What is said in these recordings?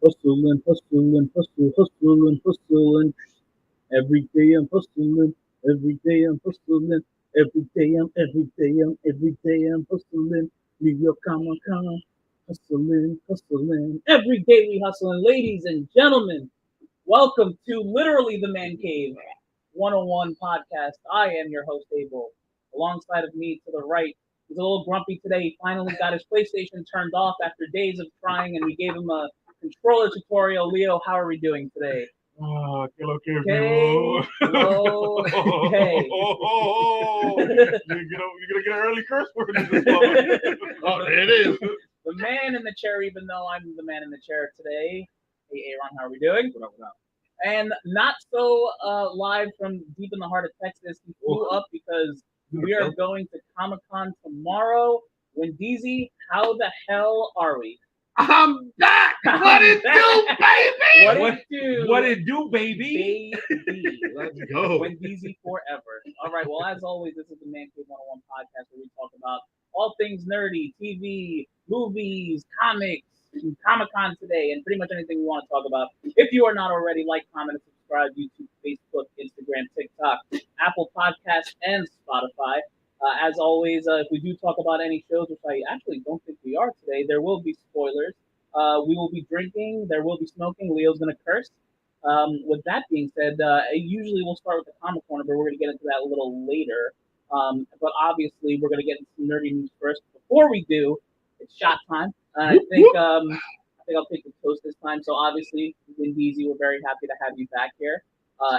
hustling, hustling, hustling, hustling, hustling. Every day I'm hustling. Every day I'm hustling. Every day I'm hustling. New York, come on, come on. Hustling, hustling. Every day we hustling. Ladies and gentlemen, welcome to literally the Mancave101 Podcast. I am your host, Abel. Alongside of me to the right, he's a little grumpy today. He finally got his PlayStation turned off after days of trying, and we gave him a controller tutorial. Leo, how are we doing today? Hello, Okay. Hello. Okay. You're gonna get an early curse word in this moment. Oh, there it is. The man in the chair, even though I'm the man in the chair today. Hey, Aaron, how are we doing? What up? And not so live from deep in the heart of Texas. He flew up because we are going to Comic-Con tomorrow. Wendeezy, how the hell are we? I'm back. What it do, baby? What it do, baby? Baby. Let's go. Wendeezy forever. All right. Well, as always, this is the Mancave101 Podcast where we talk about all things nerdy, TV, movies, comics, Comic-Con today, and pretty much anything we want to talk about. If you are not already, like, comment, and subscribe, YouTube, Facebook, Instagram, TikTok, Apple Podcasts, and Spotify. As always, if we do talk about any shows, which I actually don't think we are today, there will be spoilers. We will be drinking. There will be smoking. Leo's going to curse. With that being said, usually we'll start with the comic corner, but we're going to get into that a little later. But obviously, we're going to get into some nerdy news first. Before we do, it's shot time. I think I'll take the toast this time. So obviously, Wendeezy, we're very happy to have you back here.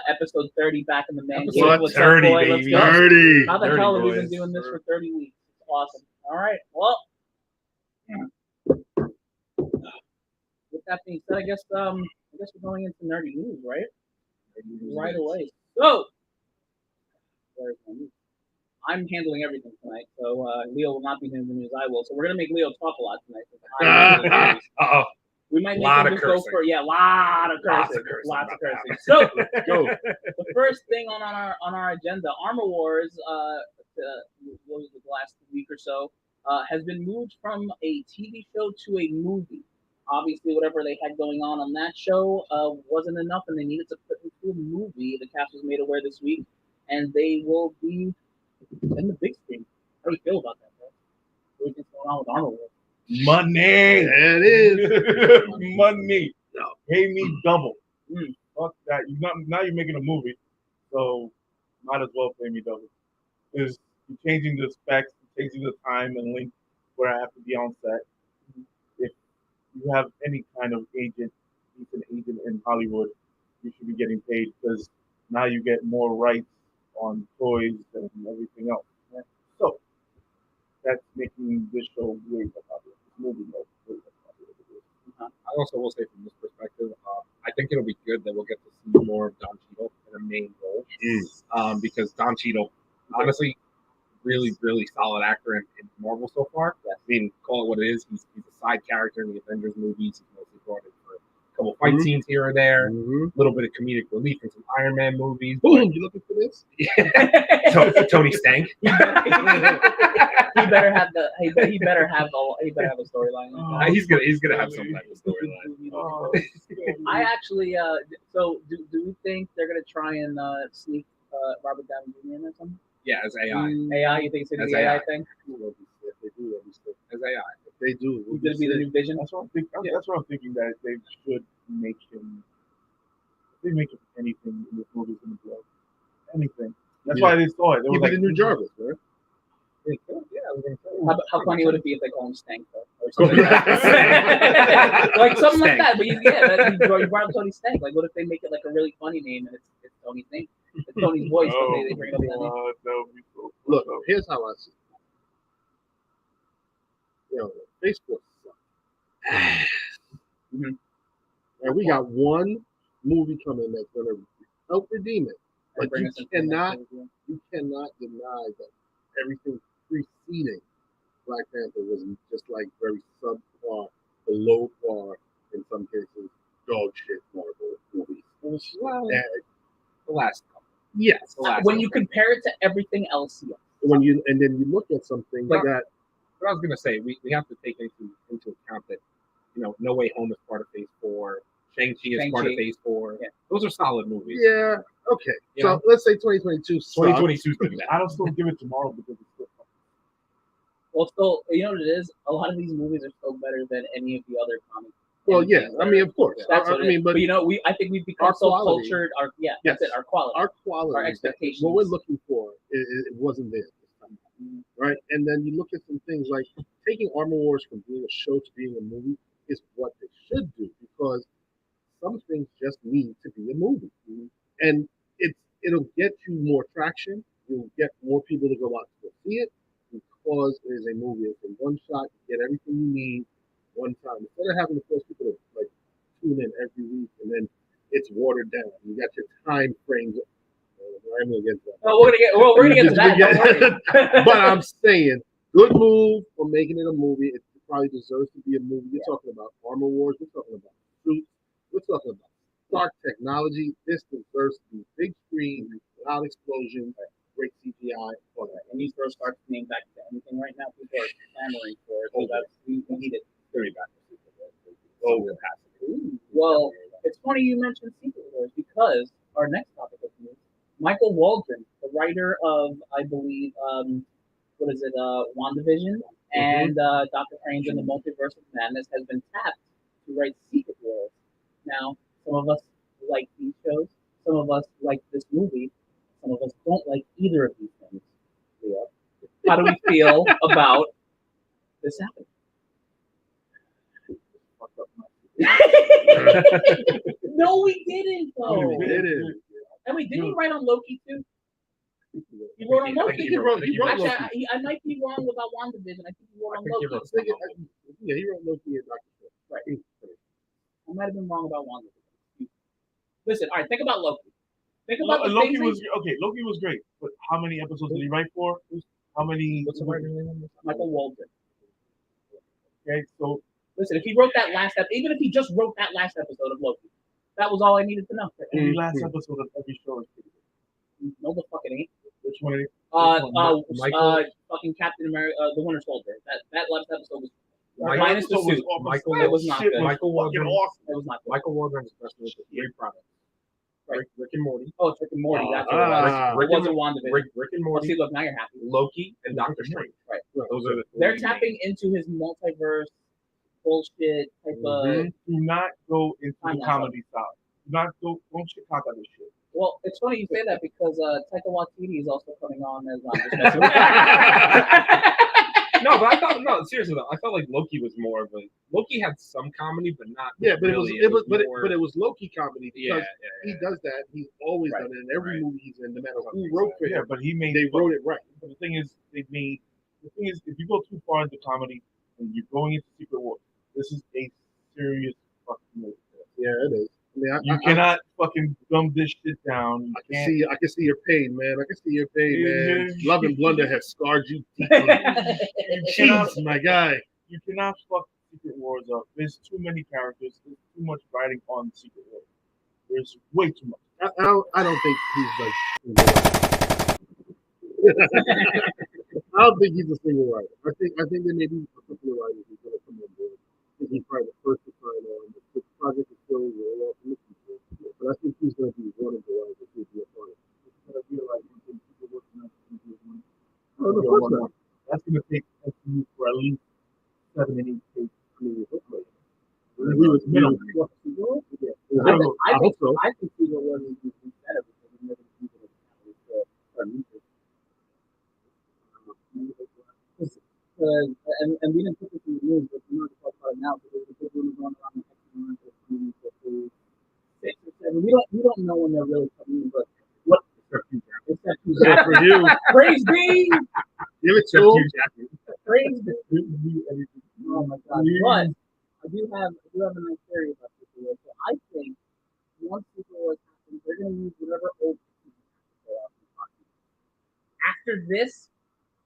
Episode 30 back in the man cave. What's 30, up, baby? Let's go. 30. How the 30 hell have we boys. been doing this for 30 weeks? It's awesome. All right. Well, with that being said, I guess we're going into nerdy news, right? Right away. So, where's my news? I'm handling everything tonight, so Leo will not be doing the news. I will. So we're gonna make Leo talk a lot tonight. Uh-oh. We might make him just go for lot of cursing. Lots of cursing. So the first thing on our agenda, Armor Wars, what was it, the last week or so, has been moved from a TV show to a movie. Obviously, whatever they had going on that show wasn't enough, and they needed to put it into a movie. The cast was made aware this week, and they will be in the big screen. How do you feel about that, bro? What do you think's going on with Armor Wars? Money. There it is. Money. No. Pay me double. Fuck that. Now you're making a movie, so might as well pay me double. Because you're changing the specs, you're changing the time and length where I have to be on set. If you have any kind of agent, decent agent in Hollywood, you should be getting paid because now you get more rights on toys and everything else. Yeah. So that's making this show way more popular. This movie way more popular. I also will say from this perspective, I think it'll be good that we'll get to see more of Don Cheadle in a main role. Because Don Cheadle, honestly, really, really solid actor in Marvel so far. I mean, call it what it is. He's a side character in the Avengers movies. He's mostly brought in for a couple fight scenes here or there, a little bit of comedic relief in some Iron Man movies. Boom! You looking for this? Tony Stank. He better have a storyline. He's gonna have some type of storyline. I actually so do we think they're gonna try and sneak Robert Downey Jr. in or something? Yeah, as AI. AI, you think it's gonna be AI thing? If they do, As AI. if they do, He's gonna be the new Vision. That's what I'm thinking. That's what I'm thinking. That they should make him. If they make him anything in this movie, gonna be anything. That's why they saw it. They were like the new Jarvis, right? How funny would it be if they call him Stank though, or something like that? Like something like that. But you brought up Tony Stank. Like, what if they make it like a really funny name and it's Tony's name, it's Tony's voice, but they bring up that name? That would be so. Look, here's how I see it. Facebook sucks. And we got one movie coming that's going to help redeem it. But you cannot deny that everything preceding Black Panther was just like very subpar, below par, in some cases, dog shit Marvel movies. Well, the last couple. Yes. When you compare it to everything else, yes. Then you look at something But that. But I was gonna say we have to take into account that No Way Home is part of Phase 4. Shang-Chi is part of Phase 4. Yeah. Those are solid movies. Yeah. Okay. So let's say 2022. 2022's been bad. I don't still give it tomorrow because it's still fucking. Well, still, you know what it is? A lot of these movies are still better than any of the other comics. Well, yeah. I mean, of course. That's what I mean, but you know, I think we've become so cultured. That's it. Our quality. Our expectations. What we're looking for, it wasn't there this time, right? And then you look at some things like taking Armor Wars from being a show to being a movie is what they should do, because some things just need to be a movie, and it'll get you more traction. You'll get more people to go out to go see it because it is a movie. It's in one shot. You get everything you need one time, instead of having to force people to like tune in every week and then it's watered down. You got your time frames. I'm gonna get to that. Oh, we're gonna get to that. But I'm saying, good move for making it a movie. It probably deserves to be a movie. You're talking about Armor Wars. We're talking about suits. We're talking about dark technology. This deserves to be big screen, loud explosions, great CGI. And you throw Stark's name back to anything right now, people are clamoring for it. So we need it. Well, it's funny you mentioned Secret Wars, because our next topic of news, Michael Waldron, the writer of, I believe, WandaVision and Doctor Strange and the Multiverse of Madness, has been tapped to write Secret Wars. Now, some of us like these shows, some of us like this movie, some of us don't like either of these things. How do we feel about this happening? No, we didn't, though. We didn't. And we didn't write on Loki too. He wrote on Loki. Actually, I might be wrong about WandaVision. I think he wrote on Loki. Yeah, he wrote Loki and Doctor Strange. Right. I might have been wrong about WandaVision. Listen, all right. Think about Loki. Think about Loki was great, but how many episodes did he write for? How many? What's the writer's name? Michael Waldron. Okay, so listen, if he wrote that last episode, even if he just wrote that last episode of Loki, that was all I needed to know. Every last episode of every show is pretty good. No, the fucking ain't. Which one? Fucking Captain America, the Winter Soldier. That last episode was minus the suit. It was not good. Michael Waldron. Awesome. It was not good. Michael Waldron's best with three products. Right. Rick and Morty. Oh, it's Rick and Morty. That's what it wasn't WandaVision. Rick and Morty. See, look, now you're happy. Loki and Doctor Strange. Right. Those are the They're tapping into his multiverse bullshit type of. Do not go into the comedy style. Don't Chicago this shit. Well, it's funny you say that because Taika Waititi is also coming on as No, but seriously though, I felt like Loki was more of a Loki had some comedy, but not. Yeah, but really. it was Loki comedy because he does that. He's always done it in every movie he's in, no matter who wrote for him. Yeah, but they wrote it right. But the thing is, if you go too far into comedy and you're going into Secret War, this is a serious fucking movie. Yeah, it is. I mean, you cannot fucking dumb this shit down. I can see your pain, man. I can see your pain, man. Love and Blunder has scarred you deeply. Jeez, my guy. You cannot fuck Secret Wars up. There's too many characters. There's too much writing on Secret Wars. There's way too much. I don't think he's like. I don't think he's a single writer. I think there may be a couple of writers who's going to come on board. I think he's probably the first to sign on. The project is still roll off in the future, but I think he's going to be one of the writers who'll be a part of it. I feel like people working on it. Oh, no, of course not. That's going to take SU for at least 7 and 8 days. I mean, we was minimum. I think so. I think people were going to be better because we never see the and we didn't put this in the news, but we're not going to talk about it now because there's a big rumor going around the X-Men for 6 or 7. We don't know when they're really coming in, but what? Except for you. Praise be. Give it to him. Praise be. Oh my God! But I do have a nice theory about this. So I think once Secret Wars happens, they're going to use whatever old after this.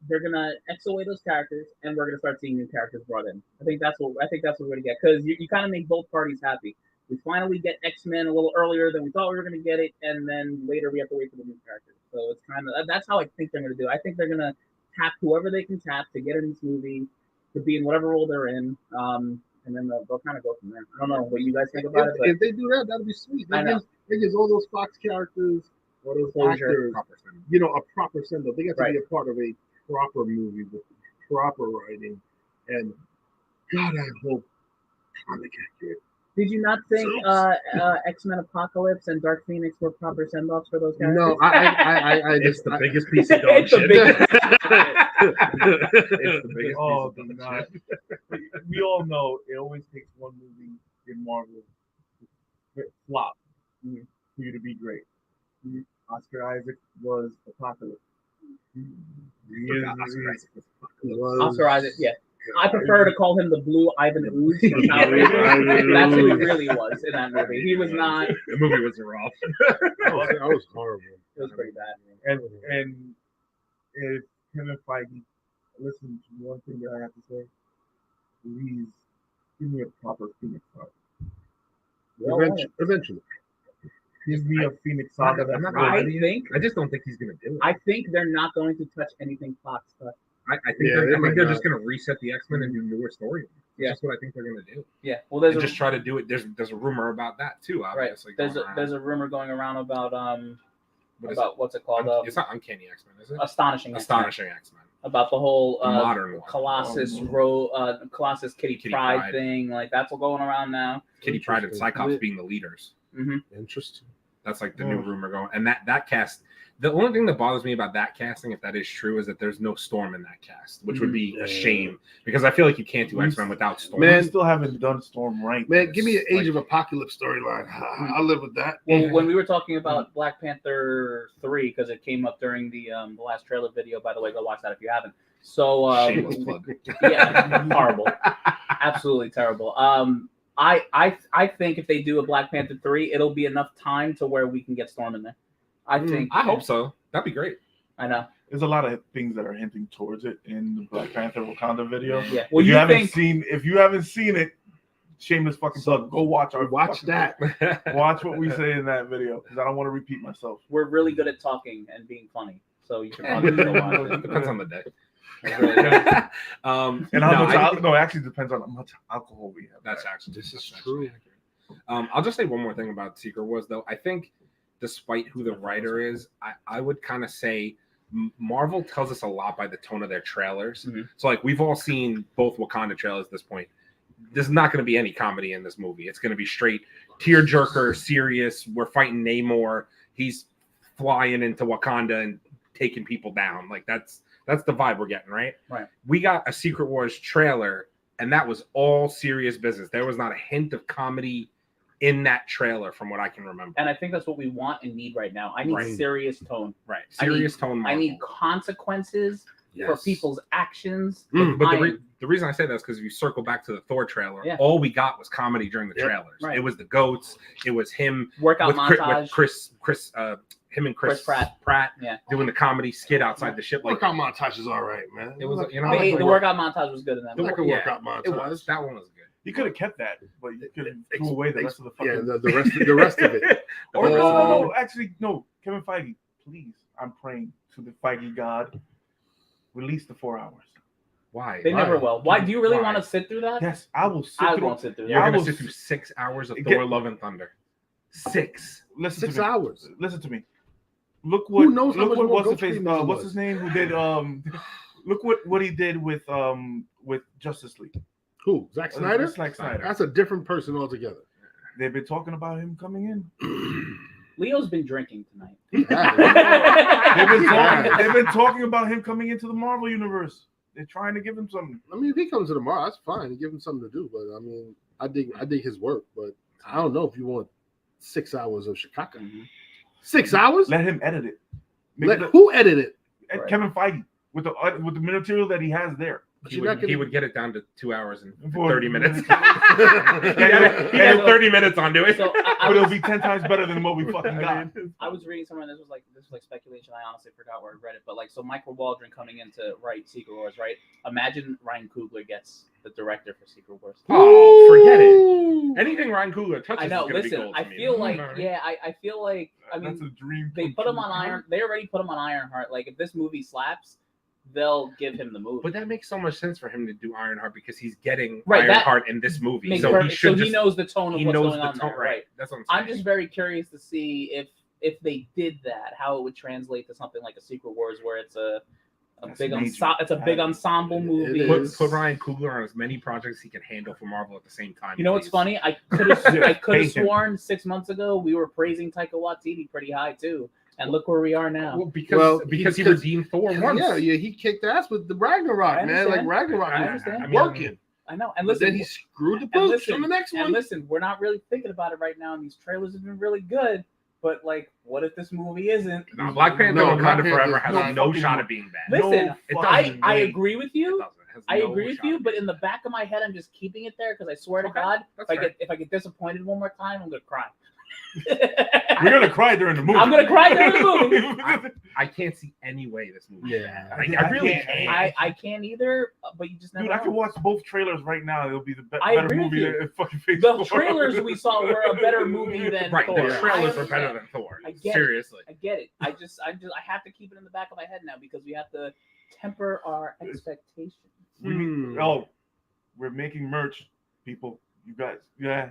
They're gonna X away those characters, and we're gonna start seeing new characters brought in. I think that's what we're gonna get, because you kind of make both parties happy. We finally get X-Men a little earlier than we thought we were gonna get it, and then later we have to wait for the new characters. So it's kind of that's how I think they're gonna do. I think they're gonna tap whoever they can tap to get in this movie, to be in whatever role they're in. and then they'll kind of go from there. I don't know what you guys think about it, but if they do that, that'd be sweet. That gives all those Fox characters or those actors, a proper send up. They got to be a part of a proper movie with proper writing, and God, I hope comic accurate. Did you not think X-Men Apocalypse and Dark Phoenix were proper send-offs for those characters? No, it's the biggest piece of dog shit. It's the biggest piece of dog shit. We all know it always takes one movie in Marvel to flop for you to be great. Oscar Isaac was Apocalypse. Oscar Isaac, yeah. I prefer to call him the Blue Ivan Ooze from Power Rangers. That's who he really was in that movie. He was not. The movie was rough. That was horrible. It was pretty bad. And if Kevin Feige listen to one thing that I have to say, please give me a proper Phoenix Saga. Eventually. Give me a Phoenix Saga. I just don't think he's going to do it. I think they're not going to touch anything Fox touched. I think they're just going to reset the X-Men and do newer stories. That's what I think they're going to do. Yeah, well, just try to do it. There's a rumor about that too. Obviously, right. There's a rumor going around about what's it called? It's not Uncanny X-Men, is it? Astonishing X-Men. About the whole modern one. Colossus Colossus Kitty Pryde thing. Like that's all going around now. Kitty Pryde and Cyclops being the leaders. Mm-hmm. Interesting. That's like the new rumor going. And that cast. The only thing that bothers me about that casting, if that is true, is that there's no Storm in that cast, which would be a shame because I feel like you can't do X-Men without Storm. Man, still haven't done Storm right. Man, give me an Age of Apocalypse storyline. I'll live with that. Well, when we were talking about Black Panther 3, because it came up during the last trailer video, by the way, go watch that if you haven't. So, shameless plug. Yeah, horrible, absolutely terrible. I think if they do a Black Panther 3, it'll be enough time to where we can get Storm in there. I hope so. That'd be great. I know. There's a lot of things that are hinting towards it in the Black Panther Wakanda video. Yeah. Well, if you haven't seen it, shameless fucking plug. Go watch that. Watch what we say in that video because I don't want to repeat myself. We're really good at talking and being funny, so you should probably still watch it. Depends on the day. And how much? No, actually depends on how much alcohol we have. That's actually true. I'll just say one more thing about Secret Wars, though. I think, despite who the writer is, I would kind of say Marvel tells us a lot by the tone of their trailers. Mm-hmm. So, like, we've all seen both Wakanda trailers at this point. There's not going to be any comedy in this movie. It's going to be straight tearjerker, serious. We're fighting Namor. He's flying into Wakanda and taking people down. Like, that's the vibe we're getting, right? Right. We got a Secret Wars trailer, and that was all serious business. There was not a hint of comedy in that trailer from what I can remember. And I think that's what we want and need right now. I need serious tone. Right. Serious tone. Marvel. I need consequences for people's actions. But the reason I say that is because if you circle back to the Thor trailer, all we got was comedy during the trailers. Right. It was the goats. It was him workout montage with Chris him and Chris Pratt doing the comedy skit outside the ship. Workout montage is all right, man. It was the workout montage was good in that. The workout montage. It was. That one was good. You could have kept that, but you could have threw away the rest of the fucking... Yeah, the rest of it. No. Kevin Feige, please, I'm praying to the Feige God, release the 4 hours. Why? They never will. Why? Do you really want to sit through that? Yes, I will sit through. I won't sit through that. You're going to sit through 6 hours of Thor, Love, and Thunder. 6. Listen 6 hours. Listen to me. Look what... Who knows look what what's his name? Who did... look what he did with Justice League. Who? Zack Snyder? Zack Snyder. That's a different person altogether. They've been talking about him coming in. Leo's been drinking tonight. They've been talking about him coming into the Marvel universe. They're trying to give him something. I mean, if he comes to tomorrow, that's fine. Give him something to do. But I mean, I dig his work. But I don't know if you want 6 hours of Chicago. Mm-hmm. 6 hours? Let him edit it. Who edited it? Kevin Feige with the material that he has there. He would get it down to 2 hours and 30 minutes. He had 30 minutes onto it. So but it'll be 10 times better than what we fucking got. I was reading somewhere, and this was like speculation. I honestly forgot where I read it, but so Michael Waldron coming in to write Secret Wars, right? Imagine Ryan Coogler gets the director for Secret Wars. Oh, forget it. Anything Ryan Coogler touches is going to be gold. I feel like, I feel like, I mean, that's a dream. They put him on Iron. They already put him on Ironheart. Like, if this movie slaps, they'll give him the movie. But that makes so much sense for him to do Ironheart because he's getting Ironheart in this movie. So he knows the tone of what's going on there. Right. That's what I'm saying. I'm just very curious to see if they did that, how it would translate to something like a Secret Wars where it's a big ensemble movie. Put Ryan Coogler on as many projects he can handle for Marvel at the same time. You know what's funny? I could have sworn 6 months ago we were praising Taika Waititi pretty high too, and look where we are now. Well, because he redeemed Thor once. Yeah, he kicked ass with the Ragnarok, man. Like Ragnarok was working. I know, and listen, then he screwed the boots from the next one. And listen, we're not really thinking about it right now, and these trailers have been really good. But like, what if this movie isn't? No, Black Panther Wakanda Forever has no shot of being bad. Listen, I agree with you. I agree with you, but in the back of my head, I'm just keeping it there because I swear to God, if I get disappointed one more time, I'm gonna cry. We're gonna cry during the movie. I'm gonna cry during the movie. I can't see any way this movie. Yeah, I really can't. I can't either. But you just never. Dude, I can watch both trailers right now. It'll be the better movie than fucking Phase The trailers we saw were a better movie than Thor. The trailers are better than Thor. Seriously. I get it. I have to keep it in the back of my head now because we have to temper our expectations. We're making merch, people. You guys,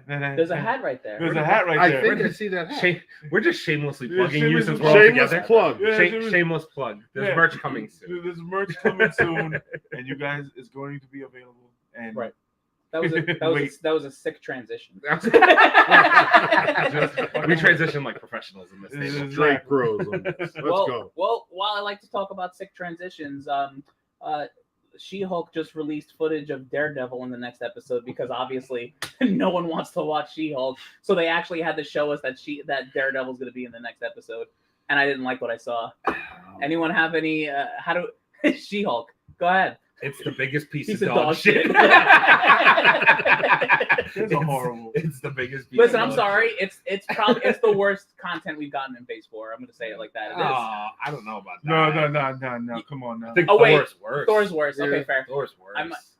there's a hat right there. There's a hat right there. I think I see that hat. We're just shamelessly plugging you since we're all together. Shameless plug. There's merch coming soon. There's merch coming soon, and you guys is going to be available. And right. That was a sick transition. We transition like professionalism. This is Drake Bros on this. Let's go. Well, while I like to talk about sick transitions, She-Hulk just released footage of Daredevil in the next episode because obviously no one wants to watch She-Hulk. So they actually had to show us that Daredevil's going to be in the next episode, and I didn't like what I saw. Anyone have any? She-Hulk? Go ahead. It's the biggest piece of dog shit. It's horrible. It's the biggest piece. Listen, I'm sorry. It's probably the worst content we've gotten in Phase 4. I'm going to say it like that. It is. I don't know about that. No. Come on now. Thor's worse. Thor's worse. Okay, fair. Thor's worse.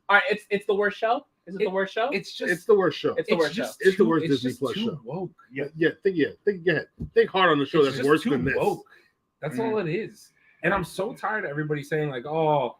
All right. It's the worst show. Is it the worst show? It's the worst show. It's the worst show. It's the worst Disney Plus show. Woke. Think hard on the show that's worse than this. Woke. That's all it is. And I'm so tired of everybody saying like, oh,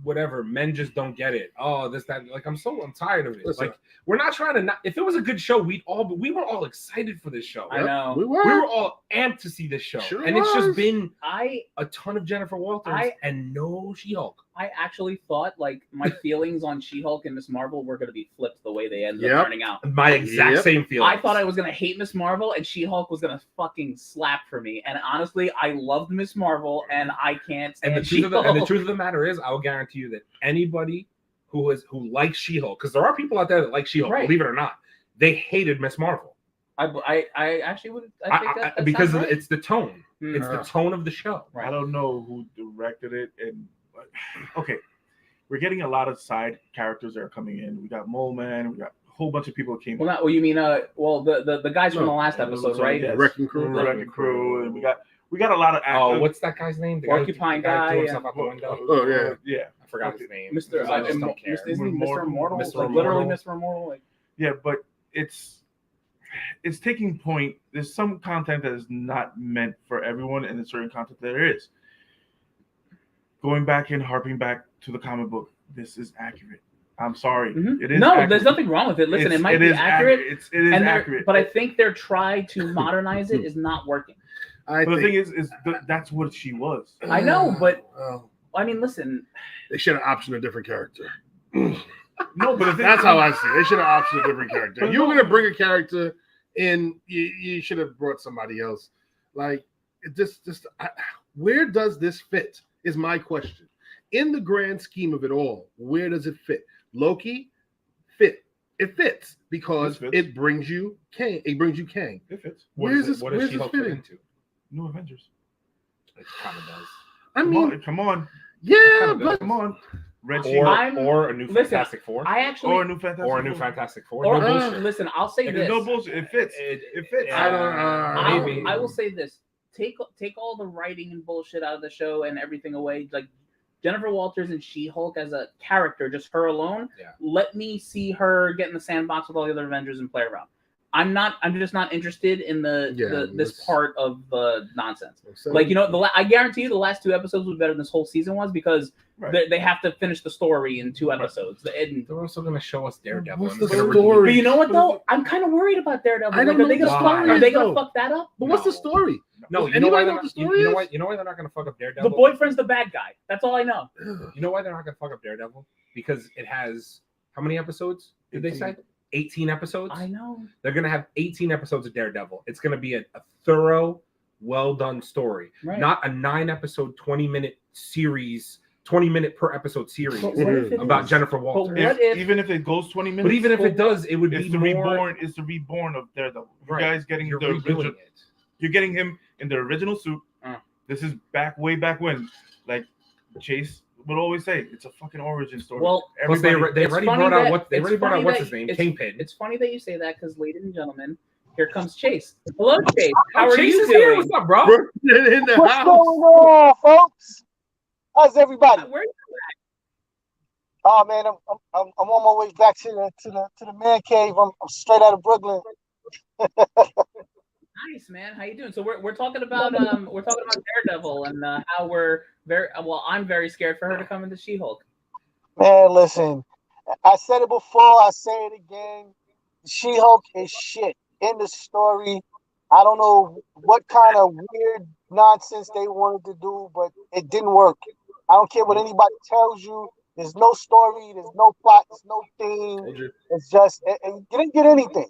whatever, men just don't get it. Oh, this, that. Like, I'm tired of it. Listen, like, we're not trying to. If it was a good show, we were all excited for this show. I know. We were all amped to see this show. It's just been a ton of Jennifer Walters and no She-Hulk. I actually thought like my feelings on She-Hulk and Miss Marvel were going to be flipped the way they ended up turning out. My exact same feeling. I thought I was going to hate Miss Marvel and She-Hulk was going to fucking slap for me. And honestly, I loved Miss Marvel and I can't stand She-Hulk. And the truth of the matter is, I will guarantee you that anybody who likes She-Hulk, because there are people out there that like She-Hulk, believe it or not, they hated Miss Marvel. I actually would. I think that because right. It's the tone. It's the tone of the show. Right. I don't know who directed it, okay, we're getting a lot of side characters that are coming in. We got Mole Man. We got a whole bunch of people that came. Well, you mean the guys from the last episode, right? Yes. Wrecking Crew, and we got a lot of. Oh, what's that guy's name? The Porcupine guy. Out the window. Oh yeah. I forgot his name. Mr. Immortal. Literally Mr. Immortal. Like. Yeah, but it's taking point. There's some content that is not meant for everyone, and there's certain content that there is. Going back and harping back to the comic book, this is accurate. I'm sorry. Mm-hmm. It is. No, accurate. There's nothing wrong with it. Listen, it might be accurate. It is accurate. But I think their try to modernize it is not working. The thing is that's what she was. I know, but I mean, listen. They should have optioned a different character. No, but that's how I see it. They should have optioned a different character. You were going to bring a character in, you should have brought somebody else. Like, where does this fit? Is my question. In the grand scheme of it all, where does it fit? Loki fit. It fits because it brings you Kang. It brings you Kang. It fits. What does She-Hulk fit into? New Avengers. It kind of does. I mean, come on. Yeah, but come on. Or a new Fantastic Four. Or a new Fantastic Four. Or, no bullshit. Listen, I'll say this. No bullshit. It fits. It fits. I will say this. Take all the writing and bullshit out of the show and everything away. Like Jennifer Walters and She-Hulk as a character, just her alone. Yeah. Let me see her get in the sandbox with all the other Avengers and play around. I'm just not interested in this part of the nonsense. So, Like, I guarantee you the last 2 episodes was better than this whole season was because they have to finish the story in 2 episodes. And they're also going to show us Daredevil. What's the story? But you know what though? I'm kind of worried about Daredevil. I don't know Are they gonna fuck that up? But what's the story? No, you know why the story is? You know why they're not going to fuck up Daredevil? The boyfriend's the bad guy. That's all I know. You know why they're not going to fuck up Daredevil? Because it has how many episodes? Did they say 18 episodes? I know. They're going to have 18 episodes of Daredevil. It's going to be a thorough, well done story, not a 9-episode, 20-minute series. 20-minute per episode series about Jennifer Walters. Even if it goes 20 minutes, but even if it does, it would be the reborn. It's the reborn of Daredevil. You guys getting the original. You're getting him in the original suit. This is way back when, like Chase would always say, it's a fucking origin story. Well, they already brought out what's his name, Kingpin. It's funny that you say that because, ladies and gentlemen, here comes Chase. Hello, Chase. How are Chase you is doing? Here. What's up, bro? In the What's house. going on, folks? How's everybody? Where are you Oh man, I'm on my way back to the man cave. I'm straight out of Brooklyn. Nice, man. How you doing? So we're talking about Daredevil and how I'm very scared for her to come into She-Hulk. Man, listen, I said it before. I say it again. She-Hulk is shit. In the story, I don't know what kind of weird nonsense they wanted to do, but it didn't work. I don't care what anybody tells you. There's no story. There's no plot. There's no theme. It's just you didn't get anything.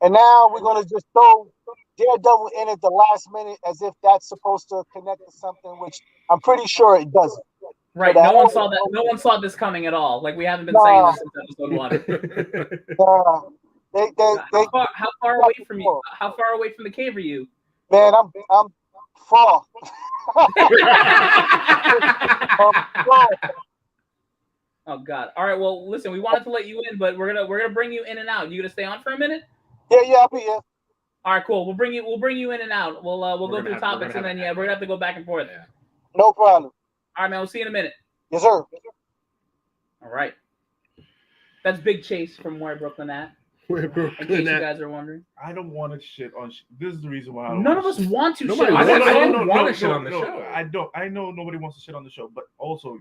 And now we're gonna just throw Daredevil in at the last minute as if that's supposed to connect to something, which I'm pretty sure it doesn't. Right. No one saw that. No one saw this coming at all. Like we haven't been saying this since episode 1. How far away from you? How far away from the cave are you? Man, I'm far. Oh God! All right. Well, listen. We wanted to let you in, but we're gonna bring you in and out. You gonna stay on for a minute? Yeah, I'll be here. All right, cool. We'll bring you in and out. We'll go through topics and then we're gonna have to go back and forth. Yeah. No problem. All right, man. We'll see you in a minute. Yes, sir. All right. That's Big Chase from Where Brooklyn at. Where In case Brooklyn you at? guys are wondering. I don't want to shit on. This is the reason why I don't. None of us want to. Nobody shit. I on don't want to shit on the show. I don't. I know nobody wants to shit on the show, but also,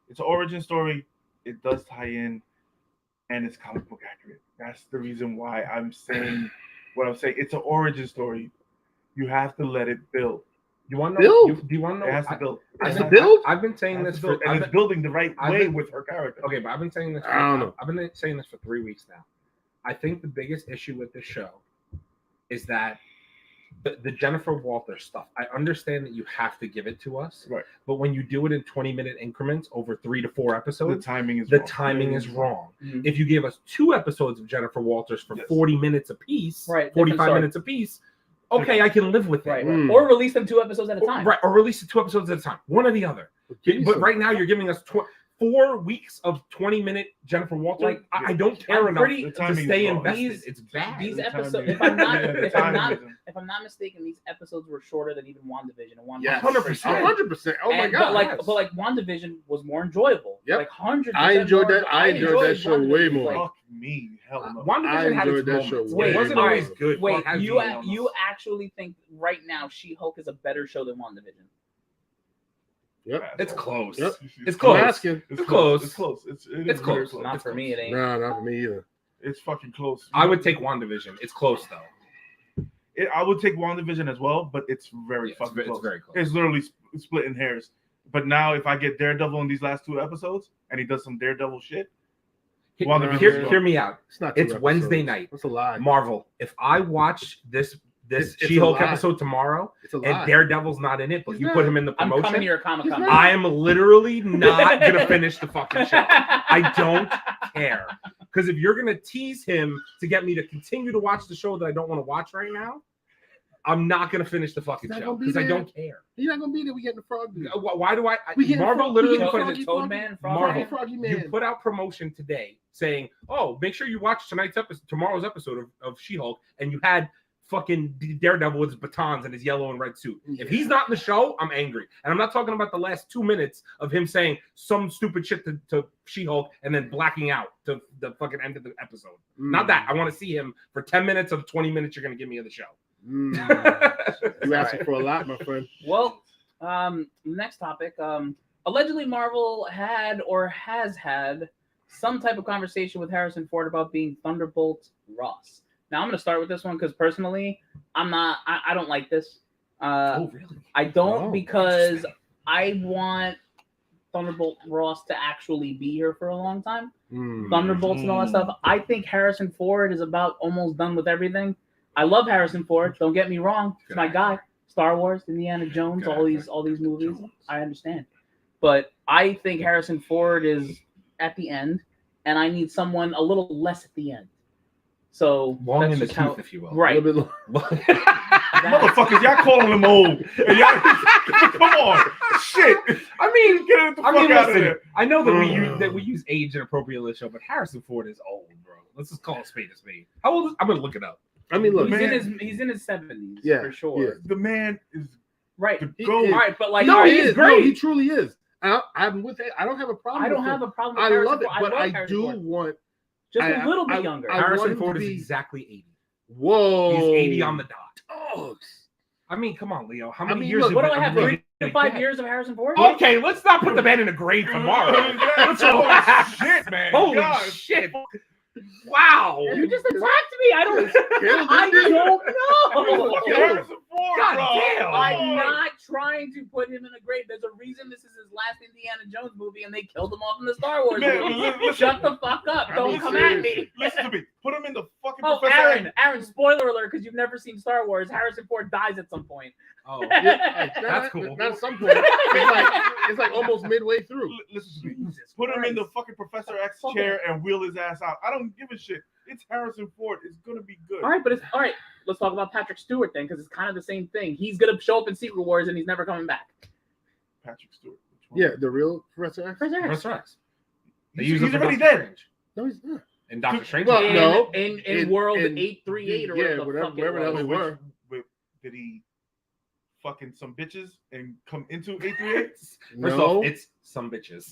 it's an origin story. It does tie in, and it's comic book accurate. That's the reason why I'm saying what I'm saying. It's an origin story. You have to let it build. You want to know? Do you want to know? It has to build. I've been saying this for, and it's building the right way with her character. Okay, but I've been saying this. I don't know. I've been saying this for 3 weeks now. I think the biggest issue with this show is that the Jennifer Walters stuff. I understand that you have to give it to us, right? But when you do it in 20-minute increments over 3 to 4 episodes, the timing is wrong. Mm-hmm. If you gave us 2 episodes of Jennifer Walters for 40 minutes apiece, right, 45 minutes apiece, okay, I can live with that. Right. Or release them 2 episodes at a time. Right, or release it 2 episodes at a time. One or the other. But right now you're giving us 4 weeks of 20-minute Jennifer Walters. Like, I don't care enough to stay invested. These, it's bad. These episodes, if I'm not mistaken, these episodes were shorter than even WandaVision. And Yeah, 100%. Oh my God! But like WandaVision was more enjoyable. Yep. Like 100%. I enjoyed that. I enjoyed that show way WandaVision. more. Fuck me, hell no. WandaVision had its moments. It wasn't always good. Wait, you actually think right now She-Hulk is a better show than WandaVision? Yep. It's close. Yep. It's close. I'm asking. It's close. It's close. It's close. Not for me, it ain't. No, not for me either. It's fucking close. I would take WandaVision. It's close though. I would take WandaVision as well, but it's very fucking close. It's very close. It's literally splitting hairs. But now, if I get Daredevil in these last 2 episodes and he does some Daredevil shit, Hear me out. It's Wednesday night. That's a lie. Marvel. If I watch this She-Hulk episode tomorrow and Daredevil's not in it, but you put him in the promotion, I'm coming to your Comic-Con. I am literally not gonna finish the fucking show. I don't care. Because if you're gonna tease him to get me to continue to watch the show that I don't want to watch right now, I'm not gonna finish the fucking show because I don't care. You're not gonna be there. We getting the frog. Why do I? Marvel literally put You put out promotion today saying, "Oh, make sure you watch tomorrow's episode of She-Hulk," and you had fucking Daredevil with his batons and his yellow and red suit. If he's not in the show, I'm angry. And I'm not talking about the last 2 minutes of him saying some stupid shit to She-Hulk and then blacking out to the fucking end of the episode. Not that. I want to see him for 10 minutes of the 20 minutes you're going to give me of the show. You asking for a lot, my friend. Well, next topic. Allegedly, Marvel had or has had some type of conversation with Harrison Ford about being Thunderbolt Ross. Now, I'm going to start with this one because personally, I don't like this. Oh, really? I don't because I want Thunderbolt Ross to actually be here for a long time. Thunderbolts and all that stuff. I think Harrison Ford is about almost done with everything. I love Harrison Ford. Don't get me wrong. It's my guy. Star Wars, Indiana Jones, all these movies. I understand. But I think Harrison Ford is at the end, and I need someone a little less at the end. So long in the tooth, if you will. Right. Motherfuckers, y'all calling him old. And y'all, come on. Shit. I mean, get the fuck out of there. I know that we use age inappropriately in the show, but Harrison Ford is old, bro. Let's just call a spade a spade. How old is? I'm gonna look it up. I mean, look, he's in his 70s, for sure. Yeah. The man is right. All right, but like, no, he's great. No, he truly is. I'm with it. I don't have a problem. I don't have a problem with I Harrison love it, Ford. but I Harrison do Ford. want just a little bit younger. Harrison Ford is exactly 80. Whoa. He's 80 on the dot. Oh. I mean, come on, Leo. How many years? Look, what do I have? 3 to 5 years of Harrison Ford? Okay, let's not put the man in a grave tomorrow. Let's go. Shit, man. Holy shit. Wow. You just attacked me. I don't know. Harrison Ford, God bro. damn. I'm not trying to put him in a grave. There's a reason this is his last Indiana Jones movie, and they killed him off in the Star Wars movie. Shut the fuck up. Don't come at me. Listen to me. Put him in the fucking Professor Aaron, spoiler alert, because you've never seen Star Wars. Harrison Ford dies at some point. Oh, yeah, that's cool. Not at some point. It's like almost midway through. Listen to me. Put him in the fucking Professor X chair and wheel his ass out. I don't give a shit. It's Harrison Ford. It's gonna be good. All right, but all right. Let's talk about Patrick Stewart then, because it's kind of the same thing. He's gonna show up in Secret Wars and he's never coming back. Patrick Stewart. Yeah, the real Professor X. Professor X. He's already dead. No, he's not. And Doctor Strange. Well, no. In World 838 or wherever the hell they were. Did he fucking some bitches and come into 838? First off, it's some bitches.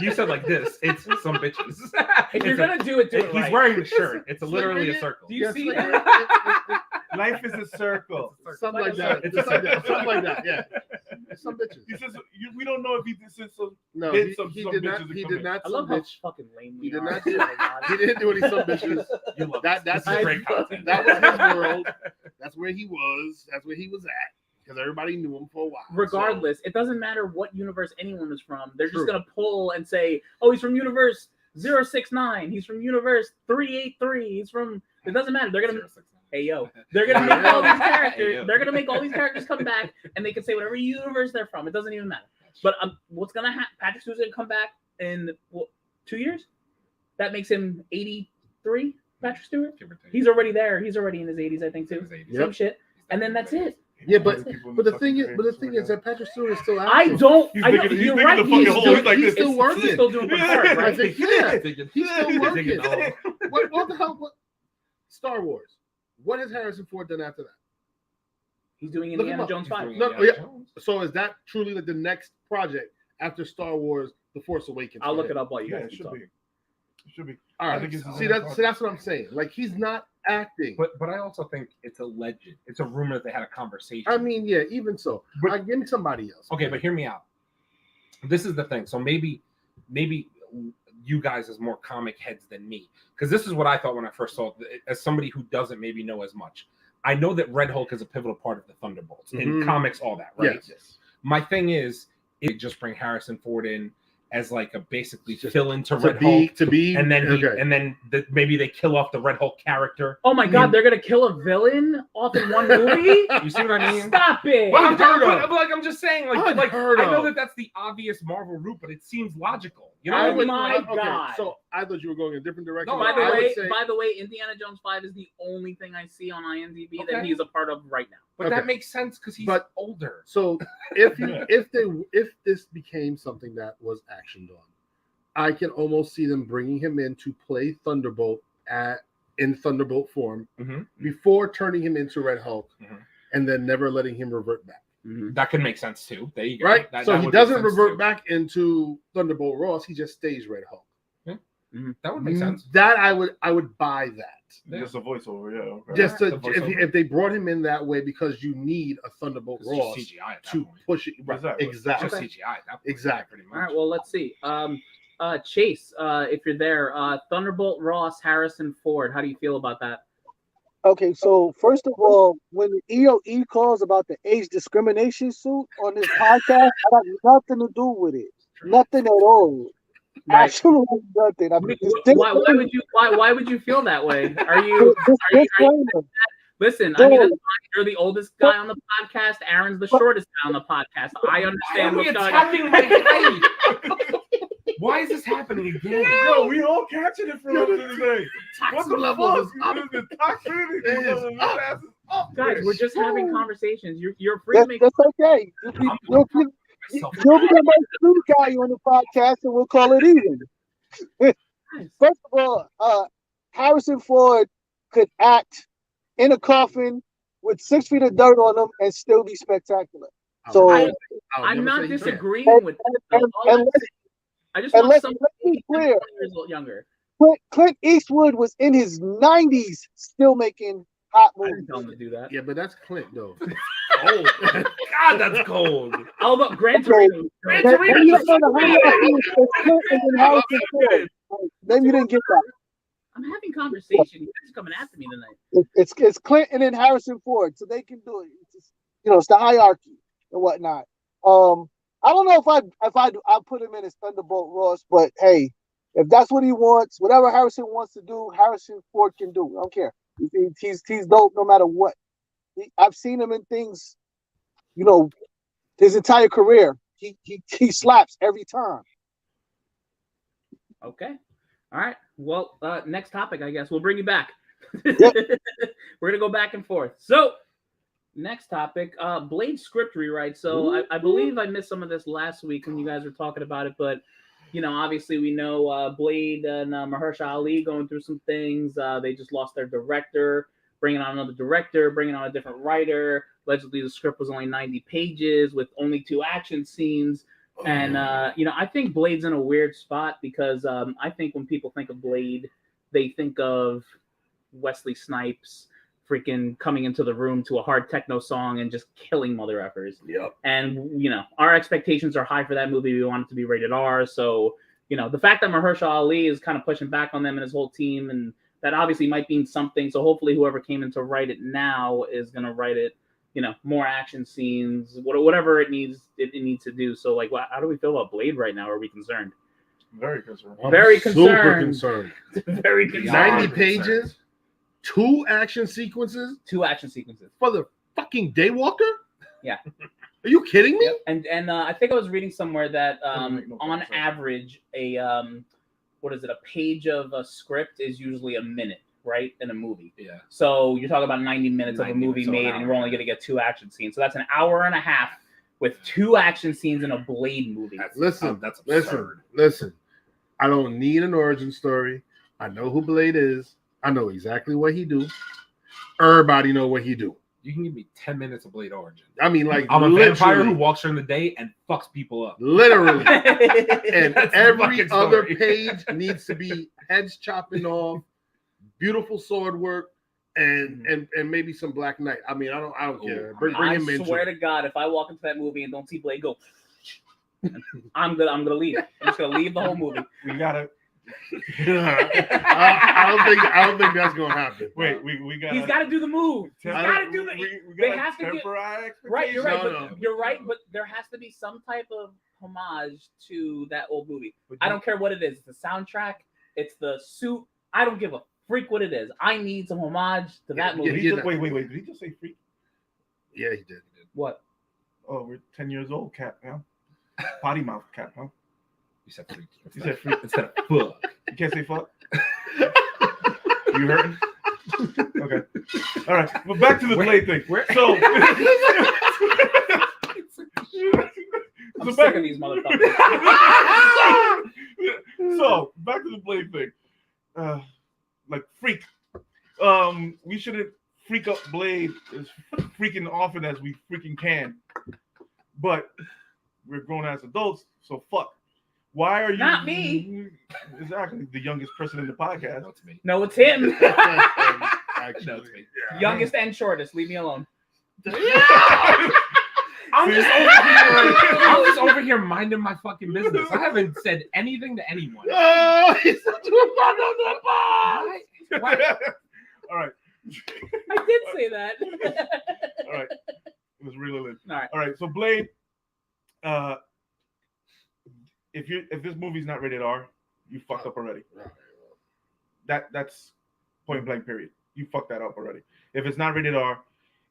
You said like this. It's some bitches. If you're gonna do it, he's right. wearing the shirt. It's literally a circle. Do you see that? Life is a circle. Something like that. Something like that. Yeah. Some bitches. He says we don't know if he did some. No, did he some did not. bitches He did not. I love how fucking lame we He did are. not do. He didn't do any some bitches. You love That's great content. That was his world. That's where he was. That's where he was at. Because everybody knew him for a while. Regardless, it doesn't matter what universe anyone is from. They're just gonna pull and say, "Oh, he's from universe 069. He's from universe 383. He's from." It doesn't matter. They're gonna. Hey yo, they're gonna make all these characters. They're gonna make all these characters come back, and they can say whatever universe they're from. It doesn't even matter. But what's gonna happen? Patrick Stewart's gonna come back in 2 years. That makes him 83. Patrick Stewart. He's already there. He's already in his 80s, I think, too. Some shit. And then that's it. Yeah, but the thing is that Patrick Stewart is still acting. I don't. He's I know, digging you're the right. fucking He's hole. still, He's like he's this. still working. He's still doing part, right? I think, yeah, he's still working. Digging What the hell? What? Star Wars. What has Harrison Ford done after that? He's doing Indiana Jones 5. No, yeah. So is that truly like the next project after Star Wars: The Force Awakens? I'll look it up while you Yeah, guys it keep should talking. be. It should be. All right. See, that's what I'm saying. Like, he's not acting. But I also think it's alleged. It's a rumor that they had a conversation. I mean, yeah, even so. But give me somebody else. Okay, but hear me out. This is the thing. So maybe you guys as more comic heads than me, because this is what I thought when I first saw it, as somebody who doesn't maybe know as much. I know that Red Hulk is a pivotal part of the Thunderbolts in comics, all that, right? Yes. My thing is, it just bring Harrison Ford in as like a basically fill into to Red be, Hulk, to be, and then okay. maybe they kill off the Red Hulk character. Oh my God, they're gonna kill a villain off in one movie? You see what I mean? Stop it! Well, I'm just saying, I know of. that's the obvious Marvel route, but it seems logical. You know, Oh what I mean? my God. Okay, so I thought you were going in a different direction. No, By I would the way, Indiana Jones 5 is the only thing I see on IMDb that he's a part of right now. But that makes sense because he's older. So if this became something that was actioned on, I can almost see them bringing him in to play Thunderbolt in Thunderbolt form before turning him into Red Hulk, and then never letting him revert back. That could make sense too. There you go. Right? That so would he make doesn't sense revert too. back into Thunderbolt Ross. He just stays Red Hulk. That would make sense. That I would buy that. Just a voiceover, yeah. Okay. Just The to, voiceover. if they brought him in that way because you need a Thunderbolt It's just Ross CGI at that to point. push it. Exactly. Exactly. Just CGI at that point. Exactly. Pretty All much. right, well, let's see. Chase, if you're there, Thunderbolt Ross, Harrison Ford. How do you feel about that? Okay, so first of all, when the EOE calls about the age discrimination suit on this podcast, I got nothing to do with it. Nothing at all. Right. Absolutely nothing. I mean, Why would you feel that way? Are you listen? I mean, that's fine. You're the oldest guy on the podcast. Aaron's the shortest guy on the podcast. I understand what's going on. my height? Why is this happening again? Yo, we all catching it from today. What the level fuck? The toxicity. Guys, we're just having conversations. You're free to make. That's okay. You'll be the most new guy on the podcast, and we'll call it even. First of all, Harrison Ford could act in a coffin with 6 feet of dirt on him and still be spectacular. So I'm not disagreeing with that. I just want let's somebody be clear. 20 years younger. Clint Eastwood was in his 90s still making hot I didn't movies. tell him to do that. Yeah, but that's Clint though. Oh, God, that's cold. Oh, look, Gran Torino. Maybe you didn't get that. I'm having conversation. You guys are coming after me tonight. It's Clinton and Harrison Ford, so they can do it. It's just, it's the hierarchy and whatnot. I don't know if I put him in as Thunderbolt Ross, but hey, if that's what he wants, whatever Harrison wants to do, Harrison Ford can do. I don't care. He's dope no matter what. I've seen him in things, his entire career. He slaps every time. Okay. All right. Well, next topic, I guess. We'll bring you back. Yep. We're going to go back and forth. So, next topic, Blade script rewrite. So, I believe I missed some of this last week when you guys were talking about it, but, obviously we know Blade and Mahershala Ali going through some things. They just lost their director, bringing on another director, bringing on a different writer. Allegedly, the script was only 90 pages with only 2 action scenes. And, I think Blade's in a weird spot because I think when people think of Blade, they think of Wesley Snipes freaking coming into the room to a hard techno song and just killing mother effers. Yep. And, our expectations are high for that movie. We want it to be rated R. So, the fact that Mahershala Ali is kind of pushing back on them and his whole team, and that obviously might mean something. So hopefully whoever came in to write it now is going to write it, more action scenes, whatever it needs to do. So, how do we feel about Blade right now? Are we concerned? Very concerned. Very Super concerned. concerned. Very concerned. 90 pages, 2 action sequences 2 action sequences. for the fucking Daywalker? Yeah. Are you kidding me? And I think I was reading somewhere that Doesn't make no on sense. average a page of a script is usually a minute, right, in a movie. Yeah. So you're talking about 90 minutes of a 90 movie minutes, so an made, hour and you're only and a going to get 2 action scenes. So that's an hour and a half with 2 action scenes in a Blade movie. Listen, that's absurd. listen. I don't need an origin story. I know who Blade is. I know exactly what he do. Everybody know what he do. You can give me 10 minutes of Blade origin. I mean, like, I'm a vampire who literally. walks during the day and fucks people up. Literally. And That's the every fucking other story. page needs to be heads chopping off, beautiful sword work, and maybe some Black Knight. I mean, I don't care. Bring I him in. swear to God, if I walk into that movie and don't see Blade go, I'm gonna leave. I'm just gonna leave the whole movie. We gotta I don't think that's gonna happen. wait. We gotta. He's got to do the move. He's got to do the. We They gotta have to get temper our expectations. right. You're right. No. You're right. But there has to be some type of homage to that old movie. I don't care what it is. It's the soundtrack. It's the suit. I don't give a freak what it is. I need some homage to that Did movie. he just, wait. Did he just say freak? Yeah, he did. What? Oh, we're 10 years old, cat now. Potty mouth cat, huh? You said freak. You said freak. Instead of fuck. You can't say fuck. You hurting? Okay. All right. But back to the Blade thing. So, I'm sick of these motherfuckers. So back to the Blade thing. Like freak. we shouldn't freak up Blade as freaking often as we freaking can. But we're grown as adults, so fuck. Why are you not me? Exactly, the youngest person in the podcast. No, it's me. No, it's him. Actually, no, it's me. Yeah. Youngest and shortest. Leave me alone. I'm just over here minding my fucking business. I haven't said anything to anyone. Oh, he's such a fuck on the boss. All right. I did say that. All right. It was really lit. All right. All right. So Blade, if this movie's not rated R, you fucked up already. That's point blank period. You fucked that up already. If it's not rated R,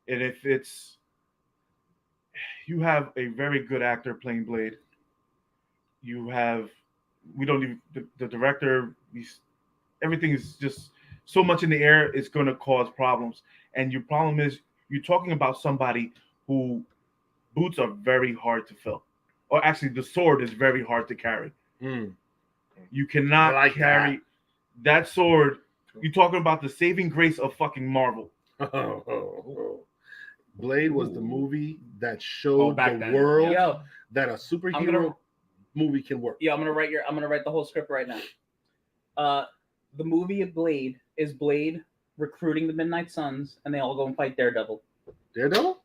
and if it's you have a very good actor playing Blade. The director, everything is just so much in the air, it's going to cause problems. And your problem is you're talking about somebody who boots are very hard to fill. Or actually, the sword is very hard to carry. You cannot carry that sword. You're talking about the saving grace of fucking Marvel. Blade was the movie that showed the world that a superhero movie can work. Yeah, I'm gonna write the whole script right now. The movie of Blade is Blade recruiting the Midnight Suns, and they all go and fight Daredevil. Daredevil?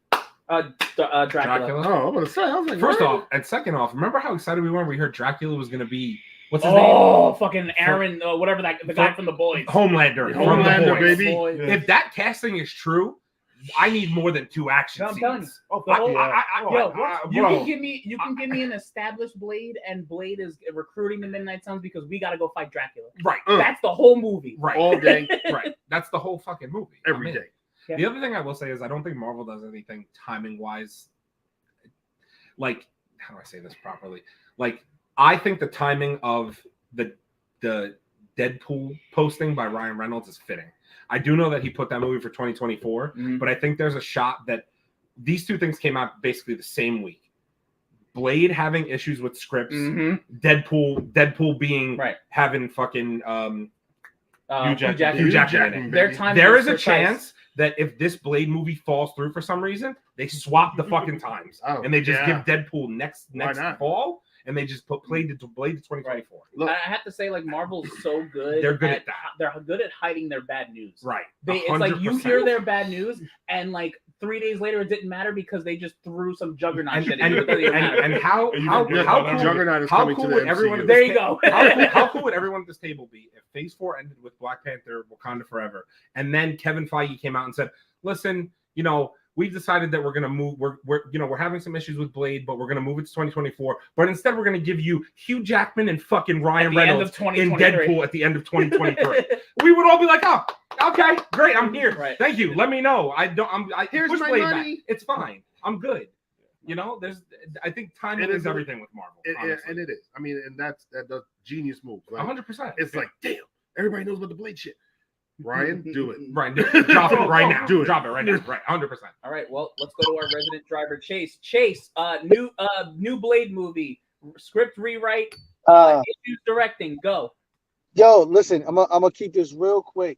Dracula. Oh, I'm gonna say. I was like, first off, and second off, remember how excited we were when we heard Dracula was gonna be what's his name? Oh, fucking Aaron, whatever the guy from The Boys. Homelander, baby. Yeah. If that casting is true, I need more than 2 action scenes. Telling you. You can give me an established Blade, and Blade is recruiting the Midnight Suns because we got to go fight Dracula. Right. That's the whole movie. Right. All day. Right. That's the whole fucking movie. Every day. Yeah. The other thing I will say is I don't think Marvel does anything timing wise. Like, how do I say this properly? Like, I think the timing of the Deadpool posting by Ryan Reynolds is fitting. I do know that he put that movie for 2024, but I think there's a shot that these two things came out basically the same week. Blade having issues with scripts, Deadpool being having fucking Hugh Jackman. There is a chance that if this Blade movie falls through for some reason, they swap the fucking times and they just give Deadpool next fall. And they just put Blade to 2024. Look, I have to say, like, Marvel's so good. They're good at that. They're good at hiding their bad news. Right. It's like you hear their bad news, and like 3 days later, it didn't matter because they just threw some Juggernaut shit. And how cool Juggernaut is coming to the MCU. There you go. How cool would everyone at this table be if Phase 4 ended with Black Panther, Wakanda Forever, and then Kevin Feige came out and said, "Listen, we've decided that we're going to move. We're having some issues with Blade, but we're going to move it to 2024. But instead, we're going to give you Hugh Jackman and fucking Ryan Reynolds in Deadpool at the end of 2023. We would all be like, "Oh, okay, great, I'm here. Right. Thank you. Let me know. Here's push my Blade money. Back. It's fine. I'm good." I think timing is everything with Marvel. And it is. I mean, and that's the genius move. 100%. It's like, damn, everybody knows about the Blade shit. Ryan, do it. Ryan, drop it right now. Do it. Drop it right now. Right, 100%. All right, well, let's go to our resident driver, Chase. Chase, new Blade movie, script rewrite, issues directing. Go. Yo, listen, I'm gonna keep this real quick.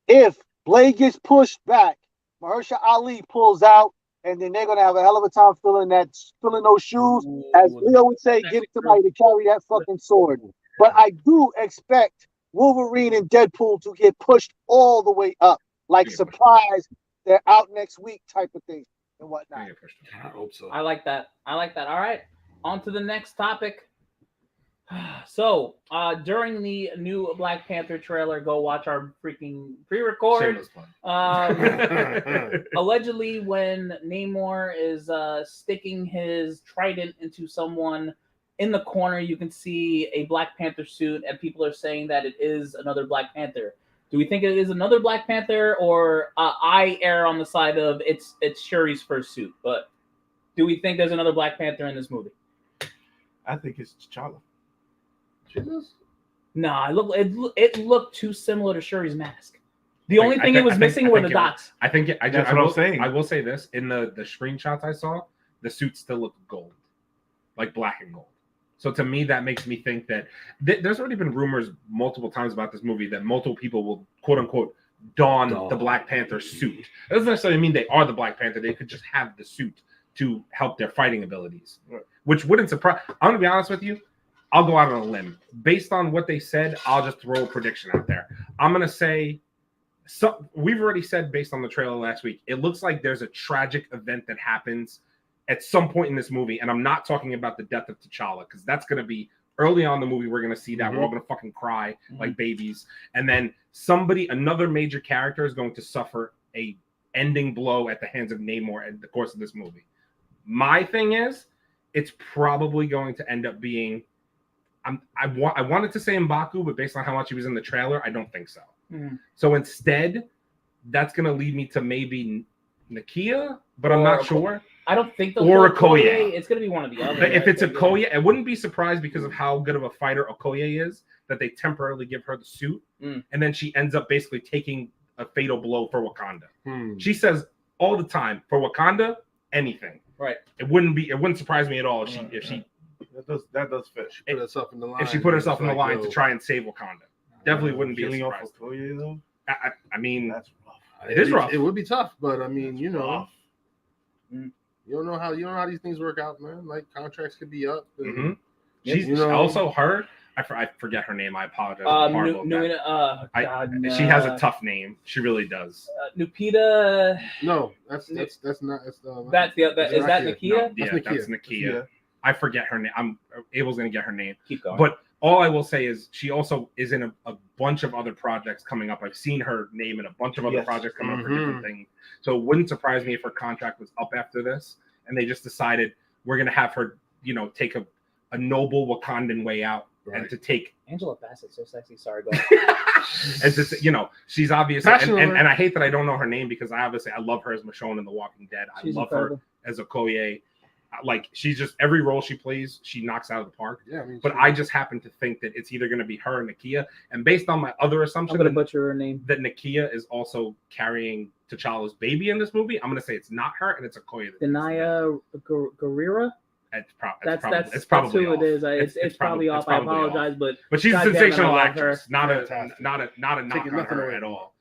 If Blade gets pushed back, Mahershala Ali pulls out, and then they're gonna have a hell of a time filling those shoes. As Leo would say, get somebody to carry that fucking sword. But I do expect Wolverine and Deadpool to get pushed all the way up, like surprise, they're out next week type of thing and whatnot. I hope so. I like that. All right, on to the next topic. So, during the new Black Panther trailer, go watch our freaking pre-record. Allegedly, when Namor is sticking his trident into someone in the corner, you can see a Black Panther suit, and people are saying that it is another Black Panther. Do we think it is another Black Panther, or I err on the side of it's Shuri's first suit? But do we think there's another Black Panther in this movie? I think it's T'Challa. Jesus? No, it looked too similar to Shuri's mask. The only thing it was missing were the dots. I think that's what I'm saying. I will say this: in the screenshots I saw, the suit still looked gold, like black and gold. So to me, that makes me think that there's already been rumors multiple times about this movie that multiple people will quote unquote don the Black Panther suit. That doesn't necessarily mean they are the Black Panther. They could just have the suit to help their fighting abilities, which wouldn't surprise. I'm gonna be honest with you. I'll go out on a limb based on what they said. I'll just throw a prediction out there. I'm gonna say. So we've already said based on the trailer last week, it looks like there's a tragic event that happens at some point in this movie, and I'm not talking about the death of T'Challa because that's going to be early on in the movie. We're going to see that we're all going to fucking cry like babies, and then another major character is going to suffer a ending blow at the hands of Namor in the course of this movie. My thing is, it's probably going to end up being. I wanted to say M'Baku, but based on how much he was in the trailer, I don't think so. So instead, that's going to lead me to maybe Nakia, but I'm not sure. I don't think or Okoye. It's going to be one of the other. If it's Okoye, I wouldn't be surprised because of how good of a fighter Okoye is that they temporarily give her the suit, and then she ends up basically taking a fatal blow for Wakanda. She says all the time, for Wakanda, anything. Right. It wouldn't surprise me at all if she that does fit. She put herself in the line. If she put herself in the line to try and save Wakanda. Definitely wouldn't be a surprise. Okoye, though? I mean, that's rough. It is rough. It would be tough, but I mean, you know, rough. you don't know how these things work out, man. Like contracts could be up. She's also her. I forget her name. I apologize. She has a tough name. She really does. Nupita. No, that's not. Is that Nakia? That's Nakia. I forget her name. Abel's gonna get her name. Keep going. But all I will say is she also is in a bunch of other projects coming up. I've seen her name in a bunch of other projects coming up for different things. So it wouldn't surprise me if her contract was up after this, and they just decided we're gonna have her, take a noble Wakandan way out, and to take Angela Bassett's so sexy. Sorry, go ahead. and to, she's obviously and I hate that I don't know her name because I love her as Michonne in The Walking Dead. She's love incredible. Her as Okoye. Like she's just every role she plays, she knocks out of the park. Yeah, I mean, but I just happen to think that it's either going to be her or Nakia, and based on my other assumption, I'm going to butcher her name. That Nakia is also carrying T'Challa's baby in this movie. I'm going to say it's not her, and it's Okoye. Denaya Guerrera. It's That's probably who off. it is. It's probably off. I apologize, but she's a sensational actress. Her. Not a knock on her at all.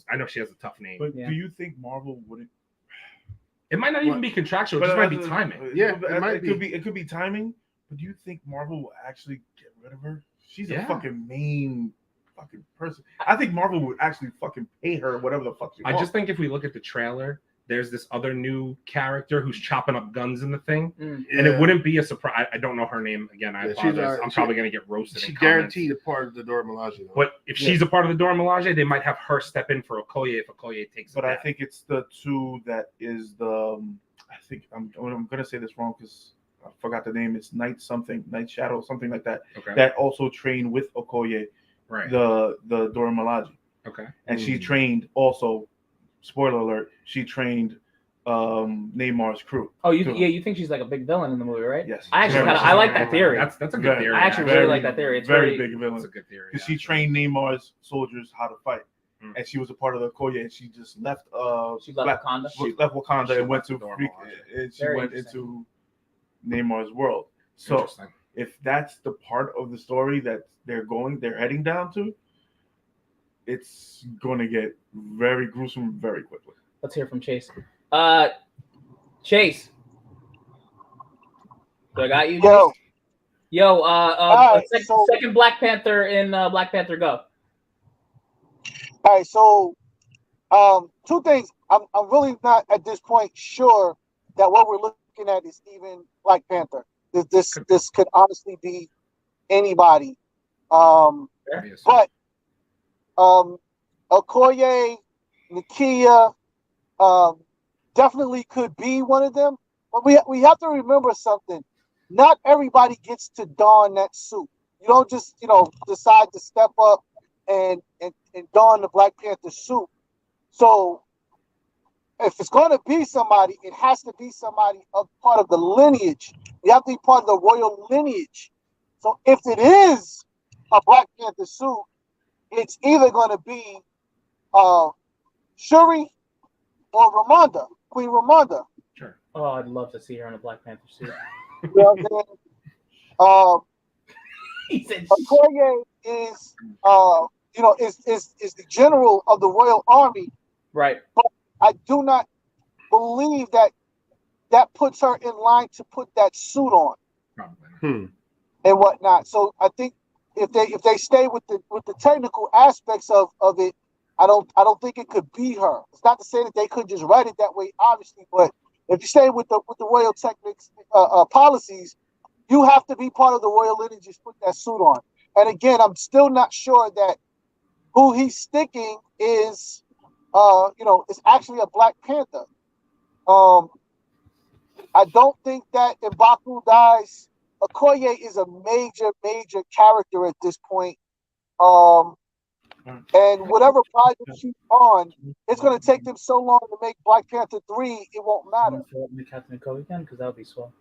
I know she has a tough name. But do you think Marvel wouldn't? It might not even be contractual. It just might be timing. Yeah, it could be timing. But do you think Marvel will actually get rid of her? She's a fucking main fucking person. I think Marvel would actually fucking pay her whatever the fuck she wants. I just think if we look at the trailer, there's this other new character who's chopping up guns in the thing, and it wouldn't be a surprise. I don't know her name again. I apologize. I'm probably gonna get roasted. She's guaranteed a part of the Dora Milaje. But if she's a part of the Dora Milaje, they might have her step in for Okoye if Okoye takes. But I think it's the two that is the. I think I'm gonna say this wrong because I forgot the name. It's Night Shadow, something like that. Okay. That also trained with Okoye, right? The Dora Milaje. Okay. And she trained also. Spoiler alert! She trained Neymar's crew. Oh, you think she's like a big villain in the movie, right? Yes. I like that theory. That's a good theory. I actually really like that theory. It's very big villain. That's a good theory. Because she trained Neymar's soldiers how to fight, and she was a part of the Okoye, and she just left. She left Wakanda. She left Wakanda and went to into Neymar's world. So if that's the part of the story that they're heading down to, it's going to get very gruesome very quickly. Let's hear from Chase. Chase. So I got you. Yo. Second Black Panther in Black Panther Go. All right. So, two things. I'm really not at this point sure that what we're looking at is even Black Panther. This could honestly be anybody. But Okoye, Nakia, definitely could be one of them. But we have to remember something. Not everybody gets to don that suit. You don't just decide to step up and don the Black Panther suit. So if it's going to be somebody, it has to be somebody of part of the lineage. You have to be part of the royal lineage. So if it is a Black Panther suit, it's either going to be Shuri or Ramonda, Queen Ramonda. Sure. Oh, I'd love to see her in a Black Panther suit. You know what I'm saying? He said Okoye is the general of the Royal Army. Right. But I do not believe that puts her in line to put that suit on and whatnot. So I think if they stay with the technical aspects of it, I don't think it could be her. It's not to say that they could just write it that way, obviously, but if you stay with the royal techniques policies, you have to be part of the royal lineage to put that suit on. And again, I'm still not sure that who he's sticking is is actually a Black Panther. I don't think that M'Baku dies. Okoye is a major character at this point. And whatever project she's on, it's going to take them so long to make Black Panther 3, it won't matter. Captain Okoye again, because that would be swell.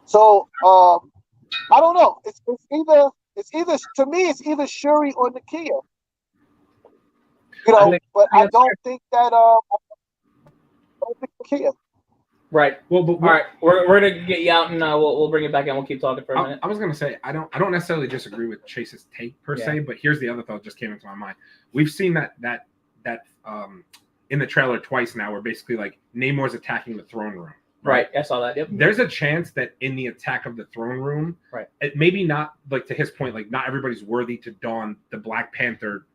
So I don't know. It's either to me it's either Shuri or Nakia. But I don't think that Nakia. Right. Well, all right. We're gonna get you out, and we'll bring it back in. We'll keep talking for a minute. I was gonna say I don't necessarily disagree with Chase's take per se, but here's the other thought that just came into my mind. We've seen that in the trailer twice now, where basically like Namor's attacking the throne room. Right. I saw that. Yep. There's a chance that in the attack of the throne room, it maybe not, like to his point, like not everybody's worthy to don the Black Panther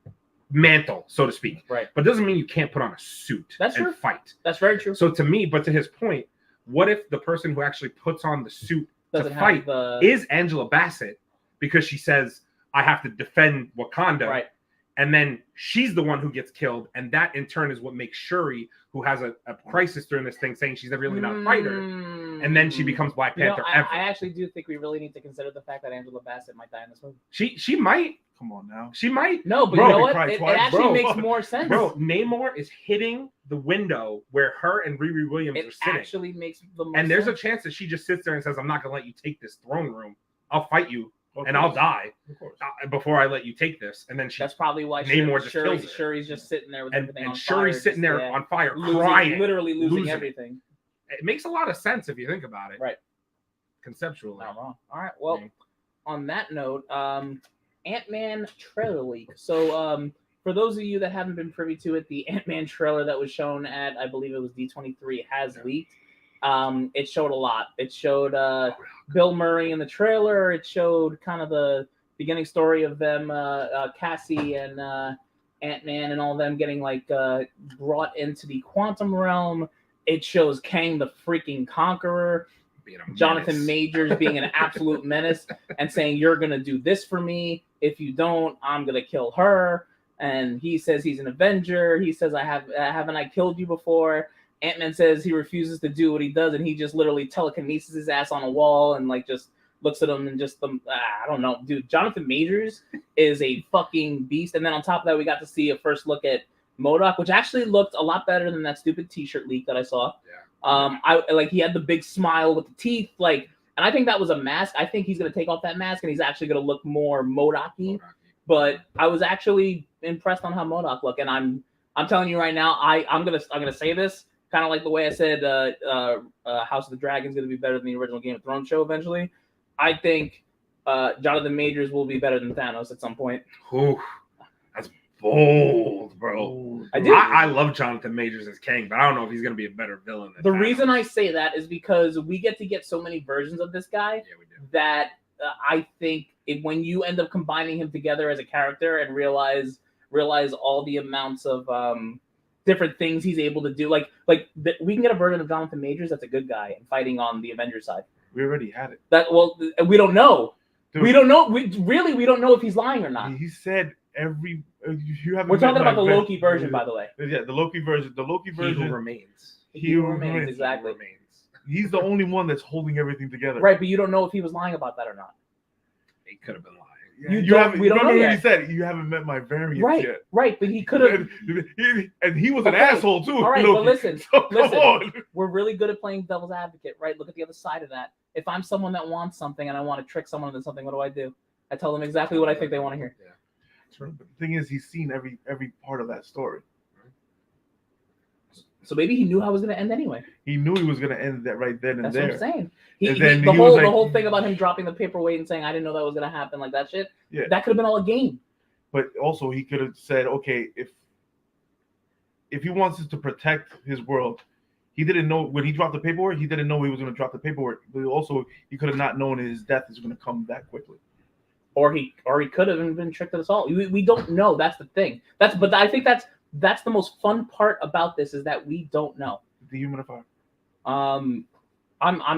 mantle, so to speak. Right. But it doesn't mean you can't put on a suit and fight. That's very true. So to me, but to his point, what if the person who actually puts on the suit to fight is Angela Bassett, because she says, I have to defend Wakanda. Right. And then she's the one who gets killed. And that in turn is what makes Shuri, who has a crisis during this thing, saying she's really not a fighter. And then she becomes Black Panther ever. I actually do think we really need to consider the fact that Angela Bassett might die in this movie. She might. Come on now. She might. No, but you know what? It actually makes more sense. Bro, Namor is hitting the window where her and Riri Williams are sitting. It actually makes the most And there's sense. a chance that she just sits there and says, I'm not going to let you take this throne room. I'll fight you. And I'll die before I let you take this. And then that's probably why Namor just kills her. Shuri's just sitting there with everything on fire. And Shuri's sitting there on fire, crying. Literally losing everything. It makes a lot of sense if you think about it. Right. Conceptually. Not wrong. All right. Well, on that note, Ant-Man trailer leak. So for those of you that haven't been privy to it, the Ant-Man trailer that was shown at, I believe it was D23, has leaked. It showed a lot. It showed Bill Murray in the trailer. It showed kind of the beginning story of them, Cassie and Ant-Man and all of them getting like brought into the quantum realm. It shows Kang the freaking Conqueror, Jonathan Majors being an absolute menace and saying, you're going to do this for me. If you don't, I'm going to kill her. And he says he's an Avenger. He says, haven't I killed you before? Ant-Man says he refuses to do what he does, and he just literally telekinesis his ass on a wall and like just looks at him and just I don't know, dude. Jonathan Majors is a fucking beast. And then on top of that, we got to see a first look at MODOK, which actually looked a lot better than that stupid T-shirt leak that I saw. Yeah. He had the big smile with the teeth, like, and I think that was a mask. I think he's gonna take off that mask and he's actually gonna look more MODOK-y. But I was actually impressed on how MODOK looked, and I'm telling you right now, I'm gonna say this. Kind of like the way I said House of the Dragon is going to be better than the original Game of Thrones show eventually. I think Jonathan Majors will be better than Thanos at some point. Ooh, that's bold, bro. I love Jonathan Majors as Kang, but I don't know if he's going to be a better villain than Thanos. Reason I say that is because we get so many versions of this guy that I think when you end up combining him together as a character and realize all the amounts of different things he's able to do. Like we can get a version of Jonathan Majors that's a good guy and fighting on the Avengers side. We already had it. We don't know. Dude, we don't know. We don't know if he's lying or not. He said every. You haven't. We're talking about the Loki version, by the way. Yeah, the Loki version. The Loki version. He who remains. He who remains. Exactly. He remains. He's the only one that's holding everything together. Right, but you don't know if he was lying about that or not. He could have been lying. We don't know yet. He said you haven't met my variant yet. Right, but he could have. And he was an asshole too. All right, Loki. but listen, so listen. We're really good at playing devil's advocate, right? Look at the other side of that. If I'm someone that wants something and I want to trick someone into something, what do? I tell them exactly what I think they want to hear. Yeah. But the thing is, he's seen every part of that story. So maybe he knew how it was going to end anyway. He knew he was going to end that right then and there. That's what I'm saying. The whole thing about him dropping the paperweight and saying, I didn't know that was going to happen, like that shit, that could have been all a game. But also, he could have said, okay, if he wants to protect his world, he didn't know when he dropped the paperwork. He didn't know he was going to drop the paperwork. But also, he could have not known his death is going to come that quickly. Or he could have been tricked at us all. We don't know. That's the thing. But I think that's the most fun part about this is that we don't know. Dehumidifier. I'm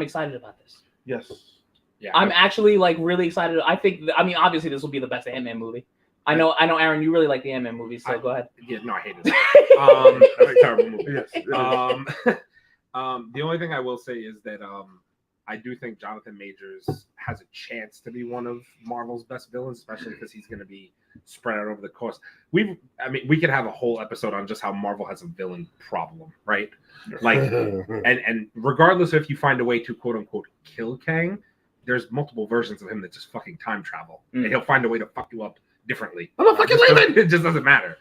excited about this. Yes. Yeah. I'm actually like really excited. I mean, obviously this will be the best Ant-Man movie. I know, Aaron, you really like the Ant-Man movie, so go ahead. Yeah, no, I hate it. That's a terrible movie. Yes. The only thing I will say is that I do think Jonathan Majors has a chance to be one of Marvel's best villains, especially because he's going to be spread out over the course. We could have a whole episode on just how Marvel has a villain problem, right? Like, and regardless if you find a way to quote unquote kill Kang, there's multiple versions of him that just fucking time travel, and he'll find a way to fuck you up differently. I'm not fucking leaving. It just doesn't matter.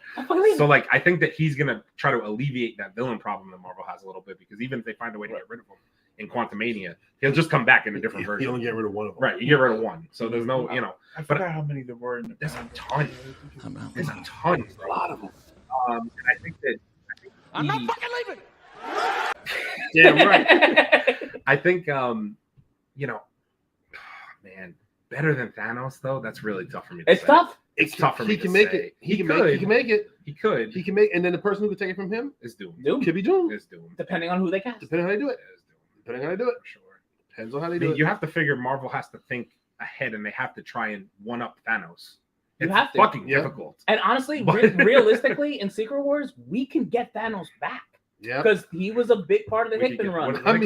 So like, I think that he's gonna try to alleviate that villain problem that Marvel has a little bit, because even if they find a way to get rid of him in Quantumania, he'll just come back in a different version. You only get rid of one of them. Right, you get rid of one. So there's no, I forgot how many there were. There's a ton. There's a ton. A lot of them. And I think that. I'm not fucking leaving. Yeah, right. I think, man, better than Thanos though. That's really tough for me. It's tough. It's tough for me. He can make it. He can make it. He could. He can make, and then the person who could take it from him is Doom. Could be Doom. Is Doom. Depending on who they cast. Depending on how they do it. Depending on how they do it. Sure. Depends on how they do it. You have to figure Marvel has to think ahead, and they have to try and one up Thanos. You have to. Fucking difficult. And honestly, realistically, in Secret Wars, we can get Thanos back. Yeah. Because he was a big part of the Hickman run. What do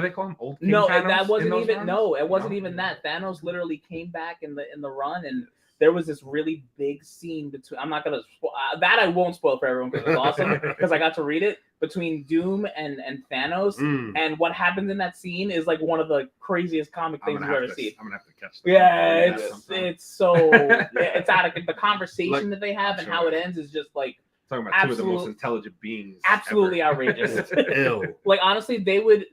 they call him? Old King Thanos that wasn't even. No, it wasn't even that. Thanos literally came back in the run, and there was this really big scene between. I'm not gonna that I won't spoil for everyone because it's awesome because I got to read it between Doom and Thanos, and what happens in that scene is like one of the craziest comic things you've ever seen. I'm gonna have to catch. Yeah, it's so it's out of the conversation that they have and how it ends is just like. Talking about two of the most intelligent beings. Absolutely outrageous. Like honestly, they would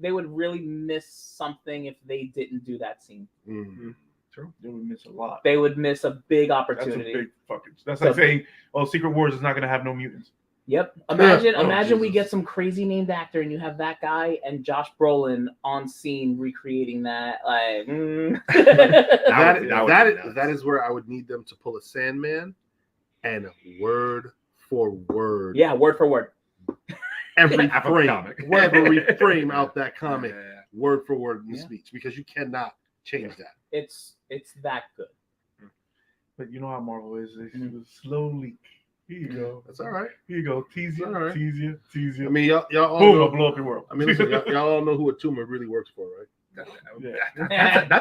really miss something if they didn't do that scene. Mm-hmm. True. They would miss a lot. They would miss a big opportunity. That's a big fucking. That's like saying, "Oh, Secret Wars is not going to have no mutants." Yep. Imagine we get some crazy named actor and you have that guy and Josh Brolin on scene recreating that. Like that is where I would need them to pull a Sandman. And word for word. Yeah, word for word. Every frame out that comic, word for word in the speech, because you cannot change that. It's that good. But you know how Marvel is. They slowly. Here you go. That's all right. Here you go. Tease you. Right. Tease you. I mean, y'all all boom, know, I'll blow up your world. I mean, listen, y'all all know who a tumor really works for, right? That's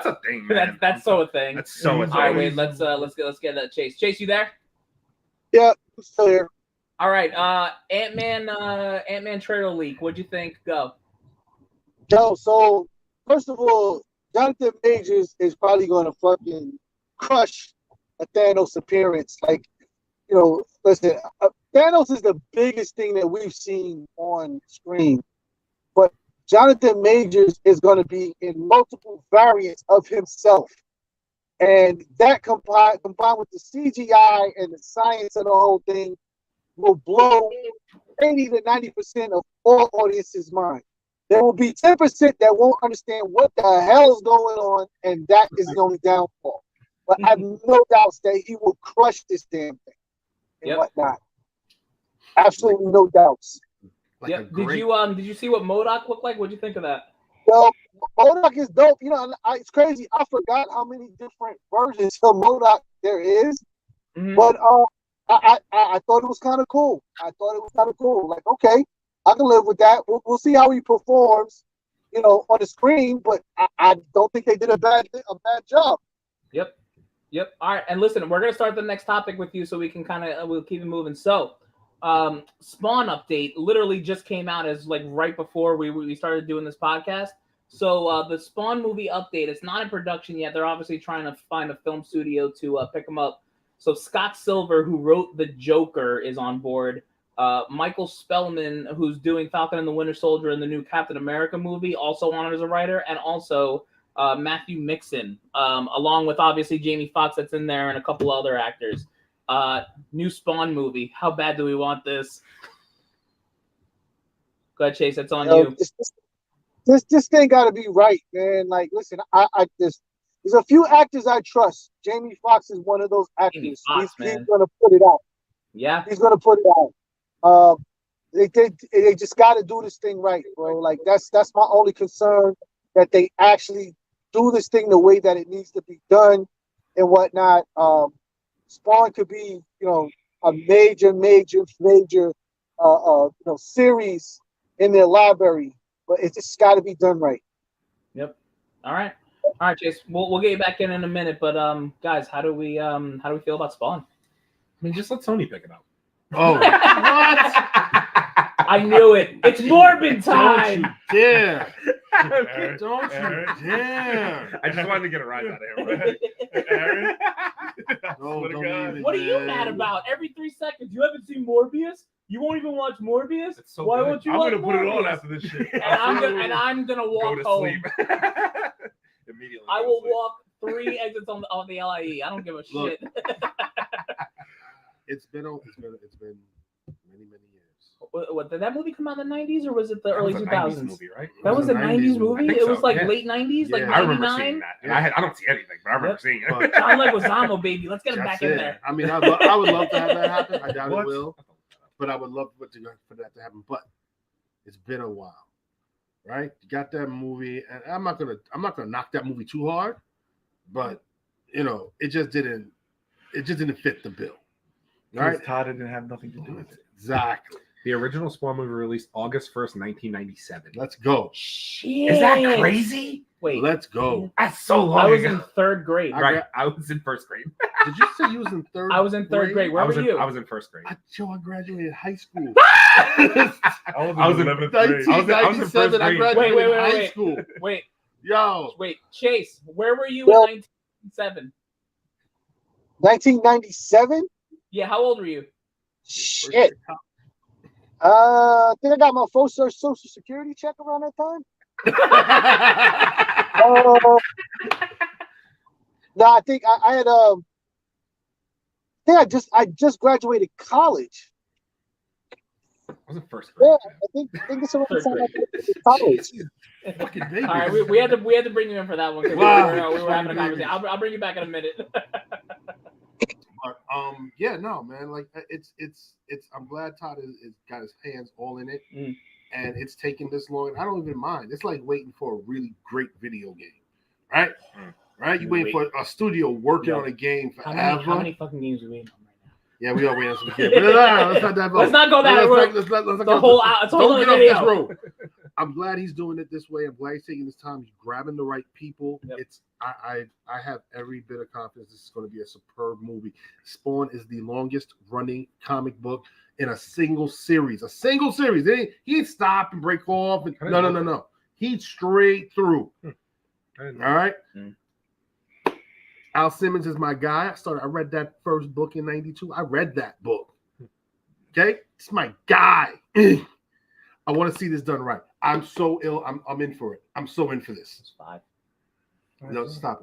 a thing, man. That's so a thing. That's so a thing. All right, wait. Let's get that Chase. Chase, you there? Yeah, I'm still here. All right. Ant-Man trailer leak. What'd you think? Go. Yo, so first of all, Jonathan Majors is probably going to fucking crush a Thanos appearance. Like, listen, Thanos is the biggest thing that we've seen on screen. But Jonathan Majors is going to be in multiple variants of himself. And that combined with the CGI and the science of the whole thing will blow 80 to 90% of all audiences' mind. There will be 10% that won't understand what the hell is going on, and that is the only downfall. But I have no doubts that he will crush this damn thing and whatnot. Absolutely no doubts. Did you see what MODOK looked like? What'd you think of that? Well, MODOK is dope. It's crazy. I forgot how many different versions of MODOK there is. Mm-hmm. But I thought it was kind of cool. Like, okay, I can live with that. We'll see how he performs, on the screen. But I don't think they did a bad job. Yep. All right, and listen, we're gonna start the next topic with you, so we can we'll keep it moving. So, Spawn update literally just came out as like right before we started doing this podcast. So the Spawn movie update, it's not in production yet. They're obviously trying to find a film studio to pick them up. So Scott Silver, who wrote The Joker, is on board. Michael Spellman, who's doing Falcon and the Winter Soldier in the new Captain America movie, also on as a writer, and also Matthew Mixon, along with obviously Jamie Foxx that's in there and a couple other actors. New Spawn movie. How bad do we want this? Go ahead, Chase. That's on you. This thing got to be right, man. Like, listen, there's a few actors I trust. Jamie Foxx is one of those actors. He's gonna put it out. Yeah, he's gonna put it out. They just got to do this thing right, bro. Like that's my only concern, that they actually do this thing the way that it needs to be done and whatnot. Spawn could be, a major, series in their library, but it just got to be done right. Yep. All right, Chase. We'll get you back in a minute, but guys, how do we feel about Spawn? I mean, just let Sony pick it up. Oh, what? I knew it. It's Morbin time. Yeah. Don't you dare. I just wanted to get a rise out of him. Aaron? What are you mad about? Every 3 seconds, you haven't seen Morbius? You won't even watch Morbius? So why good. won't you? I'm watch gonna put Morbius? it on after this shit. And I'm gonna walk Go to home. sleep. Immediately. I will walk 3 exits on the LIE. I don't give a shit. It's been many years. What did that movie come out in the 90s or was it the early 2000s? Movie, right? That was a 90s movie. It was like yeah. late 90s, like Yeah. 99. I remember seeing that. And I don't see anything, but I remember seeing it. But John Leguizamo, baby. Let's get him that's back in it. there. I mean, I would love to have that happen. I doubt it will, but I would love for that to happen. But it's been a while, right? You got that movie, and I'm not gonna knock that movie too hard, but it just didn't fit the bill. Right? Todd didn't have nothing to do with it. Exactly. The original Spawn movie released August 1st, 1997. Let's go. Shit. Is that crazy? Wait. Let's go. That's so long I was ago. in 3rd grade. Right. I was in 1st grade. Did you say you was in 3rd? I was in 3rd grade. Where were you? I was in 1st grade. I graduated high school. I was in 11th grade. 1997. I graduated high school. Wait. Yo. Wait, Chase, where were you in 1997? 1997? Yeah, how old were you? Shit. I think I got my first Social Security check around that time. No, I think I had I just graduated college. I was in 1st grade. Yeah, I think it's around the time I graduated college. Fucking baby. All right, we had to bring you in for that one because we were having a conversation. I'll bring you back in a minute. But yeah, no, man. Like it's. I'm glad Todd is got his hands all in it, and it's taking this long. I don't even mind. It's like waiting for a really great video game, right? Right? You waiting for a studio working on a game forever. How many fucking games are we waiting on right now? Yeah, we are waiting on some games. Let's not that. Let's not go that road. Let's the whole don't get off video. this road. I'm glad he's doing it this way. I'm glad he's taking his time. He's grabbing the right people. Yep. I have every bit of confidence this is going to be a superb movie. Spawn is the longest running comic book in a single series. He ain't stop and break off. No. He's straight through. All right. Al Simmons is my guy. I read that first book in 92. I read that book. Okay? It's my guy. I want to see this done right. I'm so ill. I'm in for it. I'm so in for this. It's 5. No, stop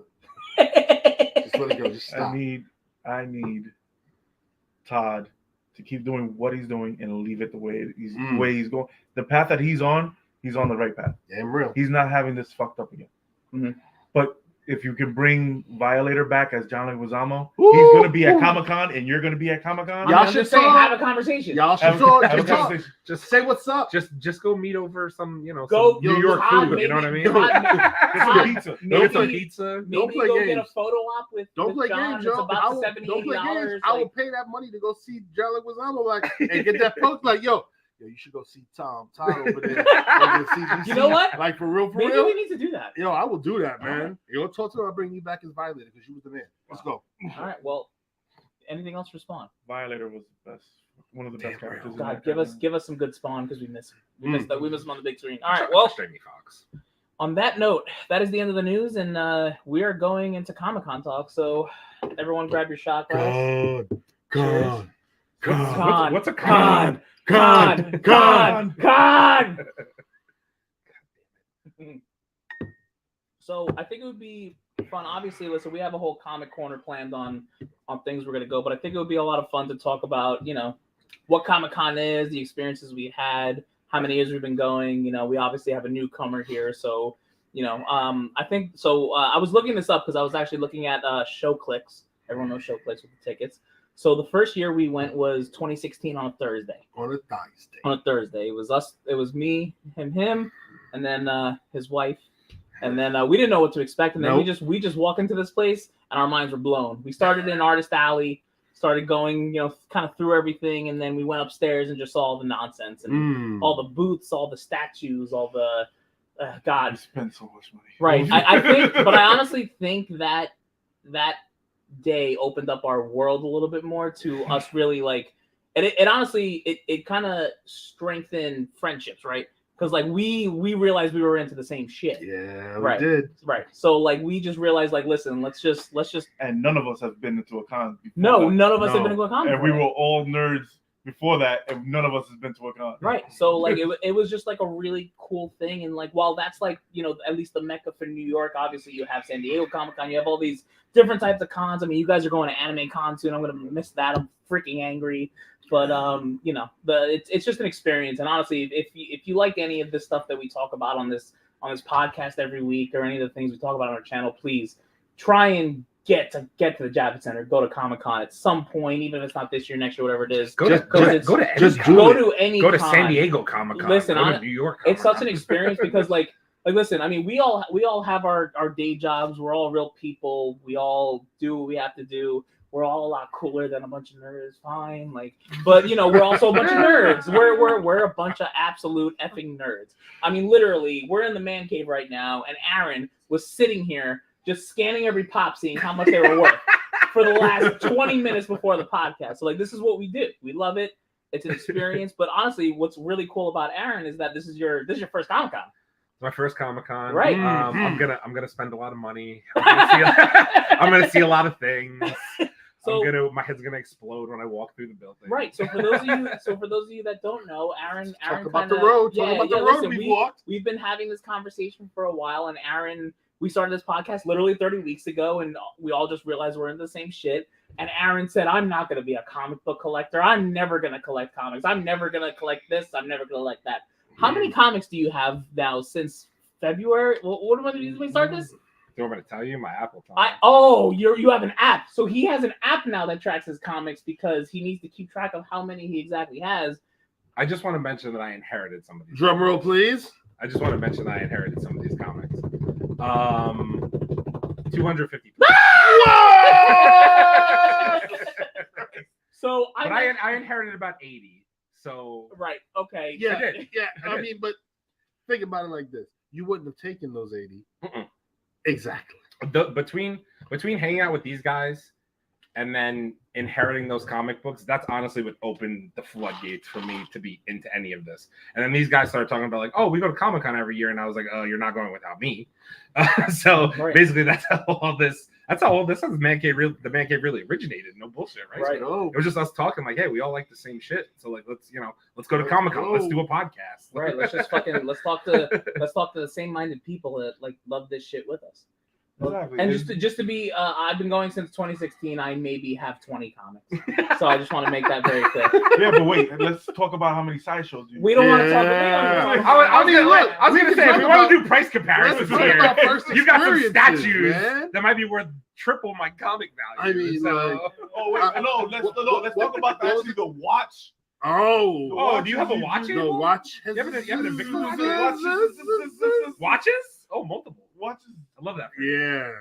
it. Just let it go. Just stop. I need Todd to keep doing what he's doing and leave it the way he's going. The path that he's on the right path. Damn real. He's not having this fucked up again. Mm-hmm. But if you can bring Violator back as John Leguizamo, he's going to be at Comic-Con and you're going to be at Comic-Con. Y'all should say have a conversation. Y'all should talk. Just say what's up. Just go meet over some, go some New York food. Maybe, you know what I mean? Get some pizza. Maybe some pizza. Maybe play go games. get a photo op with John. It's about $70-$80. I will pay that money to go see John Leguizamo and get that post yo, you should go see Todd over there. You know what? Like for real. Maybe we need to do that. I will do that, man. You'll talk to him. I'll bring you back as Violator because you was the man. Let's go. All right. Well, anything else for Spawn? Violator was the best. One of the best characters. God, give us some good Spawn because we miss him. We missed him on the big screen. All right. Well, Jamie Foxx. On that note, that is the end of the news, and we are going into Comic-Con talk. So, everyone, grab your shot glass. God. What's a con? Con. So I think it would be fun. Obviously, listen, we have a whole comic corner planned on things we're gonna go, but I think it would be a lot of fun to talk about, what Comic-Con is, the experiences we had, how many years we've been going. We obviously have a newcomer here, so I think so. I was looking this up because I was actually looking at Show Clicks. Everyone knows Show Clicks with the tickets. So the first year we went was 2016 on a Thursday. On a Thursday. It was us. It was me, him, and then his wife. And then we didn't know what to expect. And then we just walk into this place and our minds were blown. We started in Artist Alley, started going, kind of through everything. And then we went upstairs and just saw all the nonsense and all the booths, all the statues, all the, God. You spend so much money. Right. I think, but I honestly think that day opened up our world a little bit more to us really it honestly, it kind of strengthened friendships, right? Because we realized we were into the same shit. Yeah, right. We did. Right. So we just realized listen, let's just. And none of us have been into a con before. No, none of us have been into a con. And we were all nerds before that, and none of us has been to a con. Right. So it was just a really cool thing, and while that's at least the mecca for New York. Obviously, you have San Diego Comic-Con. You have all these different types of cons. I mean, you guys are going to Anime Con soon. I'm gonna miss that. I'm freaking angry. But it's just an experience, and honestly, if you like any of this stuff that we talk about on this podcast every week, or any of the things we talk about on our channel, please try and get to the Javits Center. Go to Comic-Con at some point, even if it's not this year, next year, whatever it is. Go to any con. San Diego Comic-Con. Listen, go to New York. It's such an experience because listen, I mean, we all have our day jobs. We're all real people. We all do what we have to do. We're all a lot cooler than a bunch of nerds, fine. But we're also a bunch of nerds. We're a bunch of absolute effing nerds. I mean, literally, we're in the man cave right now, and Aaron was sitting here just scanning every pop, seeing how much they were worth for the last 20 minutes before the podcast. So this is what we do. We love it. It's an experience. But honestly, what's really cool about Aaron is that this is your first Comic-Con. My first Comic-Con. Right. I'm gonna spend a lot of money. I'm gonna see a lot of things. So my head's gonna explode when I walk through the building. Right. So for those of you that don't know, Aaron talk about the road. We walked. We've been having this conversation for a while, and Aaron, we started this podcast literally 30 weeks ago, and we all just realized we're in the same shit. And Aaron said, "I'm not gonna be a comic book collector. I'm never gonna collect comics. I'm never gonna collect this. I'm never gonna collect that." How many comics do you have now since February? When did we start this? Do you want me to tell you my Apple time? You have an app. So he has an app now that tracks his comics because he needs to keep track of how many he exactly has. I just want to mention that I inherited some of these. Drum roll, please. I just want to mention that I inherited some of these comics. 250. So I inherited about 80. So right, okay. Yeah, I mean, but think about it like this: you wouldn't have taken those 80. Exactly. Between hanging out with these guys and then inheriting those comic books, that's honestly what opened the floodgates for me to be into any of this. And then these guys started talking about we go to Comic-Con every year, and I was like, oh, you're not going without me. Basically, that's how all this the Man Cave really originated. No bullshit, right? Right. So it was just us talking hey, we all like the same shit. So let's go to Comic-Con. Let's do a podcast. Right. Let's talk to the same-minded people that love this shit with us. Exactly. And just to be, I've been going since 2016. I maybe have 20 comics, so I just want to make that very clear. Yeah, but wait, let's talk about how many sideshows you. We don't want to talk about. I was gonna say if we want to do price comparisons here, you got some statues that might be worth triple my comic value. I mean, let's talk about the watch. Oh, do you have a watch? The watch. You have watches? Oh, multiple watches. I love that. Yes.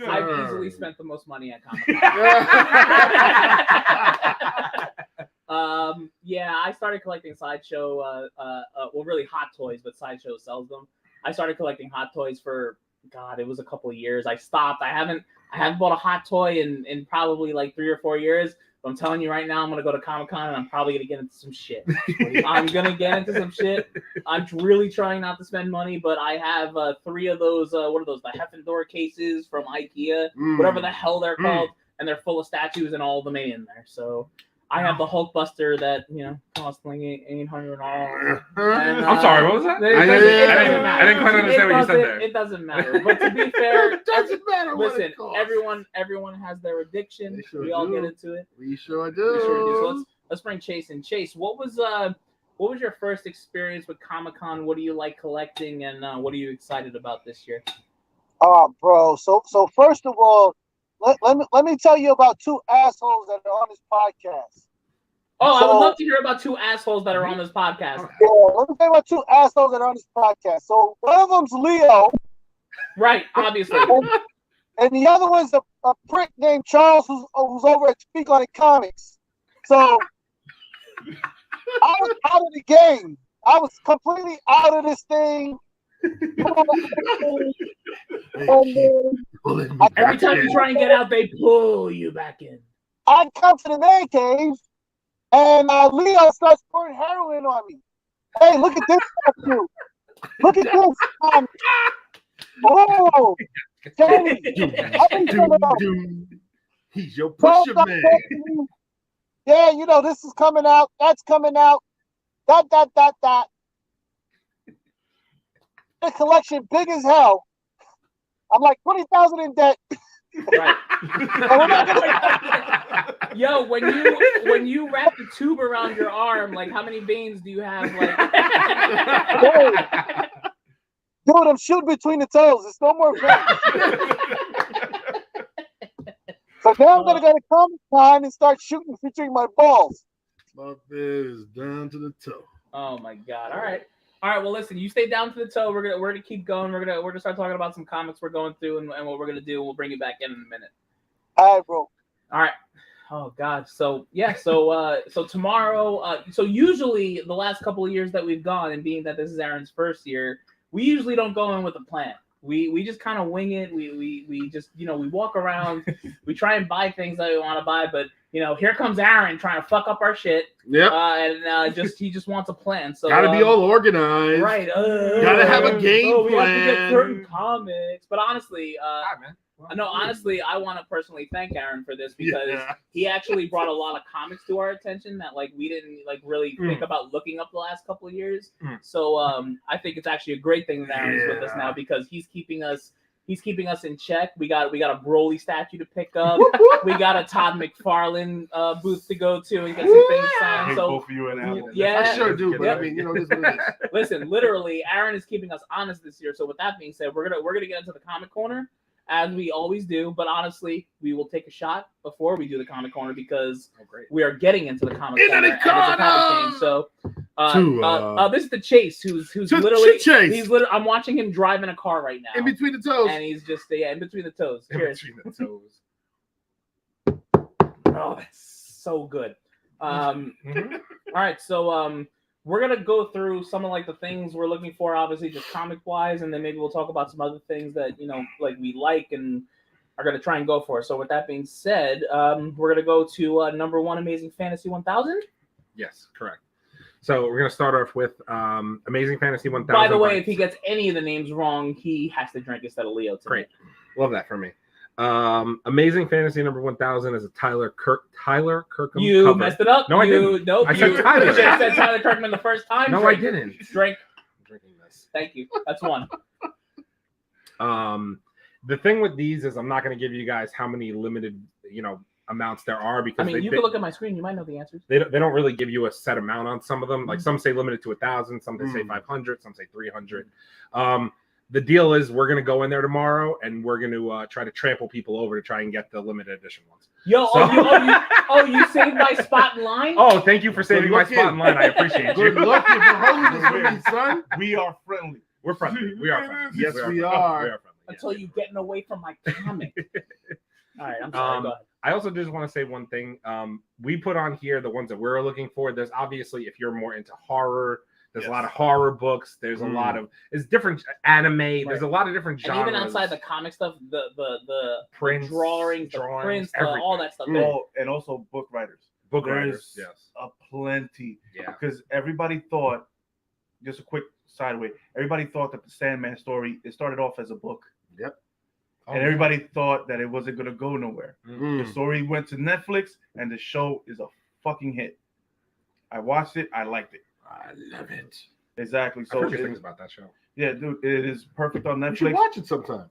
I've easily spent the most money at Comic-Con. I started collecting Sideshow. Really Hot Toys, but Sideshow sells them. I started collecting Hot Toys for it was a couple of years. I stopped. I haven't bought a Hot Toy in probably 3 or 4 years. But I'm telling you right now, I'm going to go to Comic-Con and I'm probably going to get into some shit. I'm going to get into some shit. I'm really trying not to spend money, but I have 3 of those, what are those, the Heffendor cases from IKEA, whatever the hell they're called, and they're full of statues and all of them in there. So I have the Hulkbuster that costs like $800. I'm sorry, what was that? I didn't quite understand what you said there. It doesn't matter. But to be fair, it doesn't matter. Listen, everyone has their addiction. We all get into it. We sure do. So let's bring Chase in. Chase, what was your first experience with Comic-Con? What do you like collecting, and what are you excited about this year? Bro. So first of all, let me tell you about two assholes that are on this podcast. Oh, I would love to hear about two assholes that are on this podcast. Yeah, let me tell you about two assholes that are on this podcast. So one of them's Leo. Right, obviously. And the other one's a prick named Charles who's over at Speak on It Comics. So I was out of the game. I was completely out of this thing. Every time you try and get out, they pull you back in. I come to the man cave, and Leo starts pouring heroin on me. Hey, look at this tattoo. Look at this. Oh, Jamie. He's your pusher man. Yeah, this is coming out. That's coming out. Dot. The collection big as hell. I'm like 20,000 in debt. Right. Yo, when you wrap the tube around your arm, like how many veins do you have? Like, dude, I'm shooting between the toes. There's no more veins. So now I'm gonna go to Comic-Con and start shooting featuring my balls. My biz down to the toe. Oh my God! All right. Well, listen. You stay down to the toe. We're gonna keep going. We're gonna start talking about some comics we're going through and what we're gonna do. We'll bring you back in a minute. All right, bro. All right. Oh God. So yeah. So tomorrow. So usually the last couple of years that we've gone, and being that this is Aaron's first year, we usually don't go in with a plan. We just kind of wing it. We just we walk around. We try and buy things that we want to buy, but here comes Aaron trying to fuck up our shit. Yep. And he just wants a plan. So gotta be all organized. Right. Gotta have a game plan. We have to get certain comics. But honestly, honestly, I want to personally thank Aaron for this because he actually brought a lot of comics to our attention that we didn't really think about looking up the last couple of years. So I think it's actually a great thing that Aaron's with us now because he's keeping us in check. We got a Broly statue to pick up. We got a Todd McFarlane booth to go to and get some things signed. So both of you and Alan. Yeah, I sure do. But I mean, this is what it is. Listen, literally, Aaron is keeping us honest this year. So with that being said, we're gonna get into the comic corner as we always do. But honestly, we will take a shot before we do the comic corner because we are getting into the comic corner. And it's a comic game. So this is the Chase, who's literally Chase. I'm watching him drive in a car right now. In between the toes. And he's just in between the toes. Cheers. In between the toes. Oh, that's so good. All right, so we're gonna go through some of the things we're looking for, obviously just comic wise, and then maybe we'll talk about some other things that we like and are gonna try and go for. So with that being said, we're gonna go to number 1, Amazing Fantasy 1000. Yes, correct. So we're gonna start off with Amazing Fantasy 1000. By the way, if he gets any of the names wrong, he has to drink instead of Leo tonight. Great, love that for me. Amazing Fantasy number 1000 is a Tyler Kirkham. You cover. messed it up. No, I didn't. Nope. I said Tyler. You should have said Tyler Kirkman the first time. No, I didn't. Drink. I'm drinking this. Thank you. That's one. The thing with these is I'm not going to give you guys how many limited, amounts there are because you can look at my screen. You might know the answers. They don't really give you a set amount on some of them. Like some say limited to 1,000, some say 500, some say 300. The deal is we're going to go in there tomorrow and we're going to try to trample people over to try and get the limited edition ones. Yo, you saved my spot in line? Oh, thank you for saving my spot in line. I appreciate you. Good luck for holding this for me, son. We are friendly. We're friendly. We are friendly. Yes, we are. We are friendly. Until you getting away from my comic. All right, I'm sorry. Go ahead. I also just want to say one thing. We put on here the ones that we're looking for. There's obviously, if you're more into horror, there's a lot of horror books. There's a lot of different anime. Right. There's a lot of different genres. And even outside the comic stuff, the prints, drawings, all that stuff. And also book writers. Writers, yes. Plenty. Yeah. Because everybody thought, just a quick sideway, everybody thought that the Sandman story, it started off as a book. Yep. And everybody thought that it wasn't going to go nowhere. The story went to Netflix, and the show is a fucking hit. I watched it. I liked it. I love it. Exactly. So So things about that show. yeah, dude, it is perfect on You Netflix. should watch it sometime.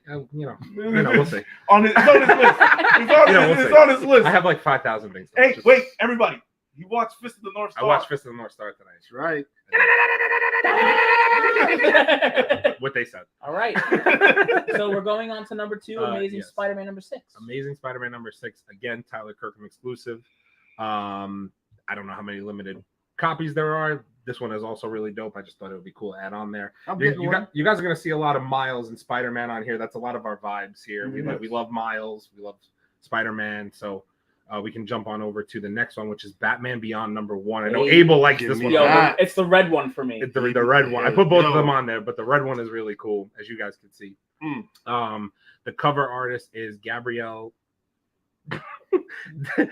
We'll see. It's on his list. It's on his list. I have like 5,000 things. Hey, wait, everybody! You watched Fist of the North Star. I watched Fist of the North Star tonight. That's right. What they said. All right. So we're going on to number 2, Amazing yes. Spider-Man number 6. Amazing Spider-Man number 6. Again, Tyler Kirkham exclusive. I don't know how many limited copies there are. This one is also really dope. I just thought it would be cool to add on there. You guys are going to see a lot of Miles and Spider-Man on here. That's a lot of our vibes here. Mm-hmm. We love Miles. We love Spider-Man. So we can jump on over to the next one, which is Batman Beyond number 1. I know Abel likes this one. It's the red one for me. The red one. I put both of them on there, but the red one is really cool, as you guys can see. The cover artist is Gabrielle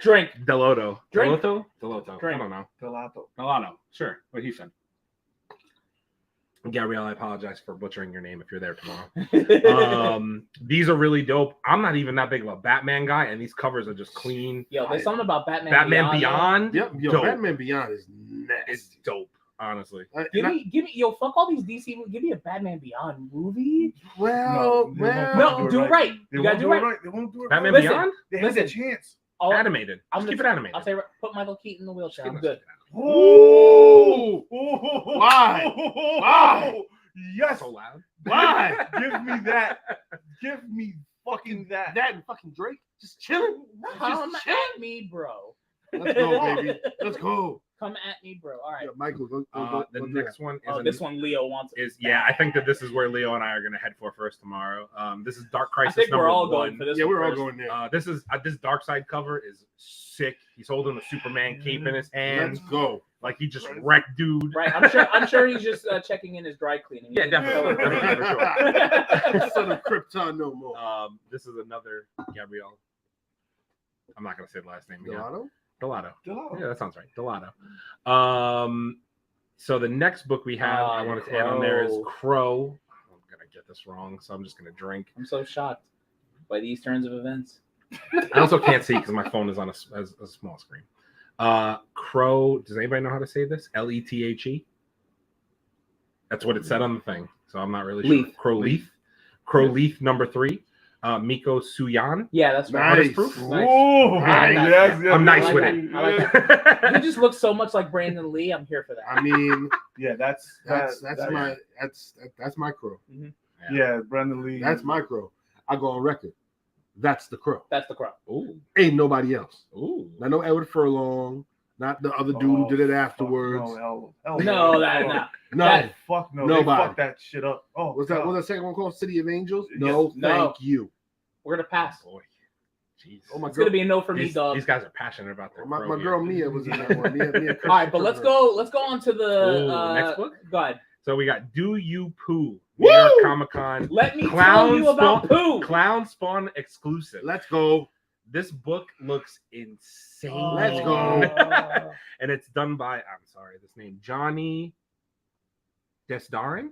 Drink. Delotto. Drink. Delotto. Drink. I don't know. Delotto. Sure. What he said. Gabrielle, I apologize for butchering your name if you're there tomorrow. These are really dope. I'm not even that big of a Batman guy, and these covers are just clean. Yo, there's something about Batman Beyond. Yep. Yo, dope. Batman Beyond is nasty. It's dope, honestly. Give me, yo, fuck all these DC movies. Give me a Batman Beyond movie. Well, No, do it right. You gotta do it right. They won't do it Batman right. Beyond? They had a chance. Animated. I'm Keep it animated. I'll say, put Michael Keaton in the wheelchair. I'm good. Ooh! Why? Why? Yes. So loud. Why? Give me that. Give me fucking that. That and fucking Drake just chilling. Come Just at me, bro. Let's go, baby. Let's go. Come at me, bro. All right. Yeah, Michael, go The do next one is This one Leo wants. I think that this is where Leo and I are going to head for first tomorrow. This is Dark Crisis. I think number we're all 1. going for this. Yeah, one we're all first. going there. This is this Dark Side cover is sick. He's holding a Superman cape in his hand. Let's go. Like he just wrecked dude. Right. I'm sure he's just checking in his dry cleaning. Yeah, definitely for sure. Son of Krypton no more. This is another Gabrielle. I'm not gonna say the last name again. Delotto? Yeah, that sounds right. Delotto. So the next book we have, I wanted to add on there is Crow. I'm gonna get this wrong, so I'm just gonna drink. I'm so shocked by these turns of events. I also can't see because my phone is on a small screen. Crow. Does anybody know how to say this? Lethe. That's what it said on the thing. So I'm not really sure. Crow Leaf. Crow Leaf number 3. Miko Suyan. Yeah, that's right. Nice. Proof. Nice. Ooh, Nice. I'm nice like with that. it. I like that. You just look so much like Brandon Lee. I'm here for that. I mean, yeah, that's my crow. Yeah, Brandon Lee. That's my crow. I go on record. That's the crow. That's the crow. Ooh. Ain't nobody else. Ooh. Not no Edward Furlong. Not the other dude who did it afterwards. No, fuck no. Nobody. They fucked that shit up. Oh, what's that? What's that second one called? City of Angels? Yes. No, No. thank you. We're gonna pass. Boy. Jeez. Oh my It's girl. gonna be a no for me, dog. These guys are passionate about their My crow girl here. Mia was in that one. Mia All right, but let's go on to the next book. Go ahead. So we got Do You Poo, Woo! New York Comic Con. Let me Clown tell you about poo. Clown Spawn exclusive. Let's go. This book looks insane. Let's go. And it's done by, I'm sorry, this name, Johnny Desdarin?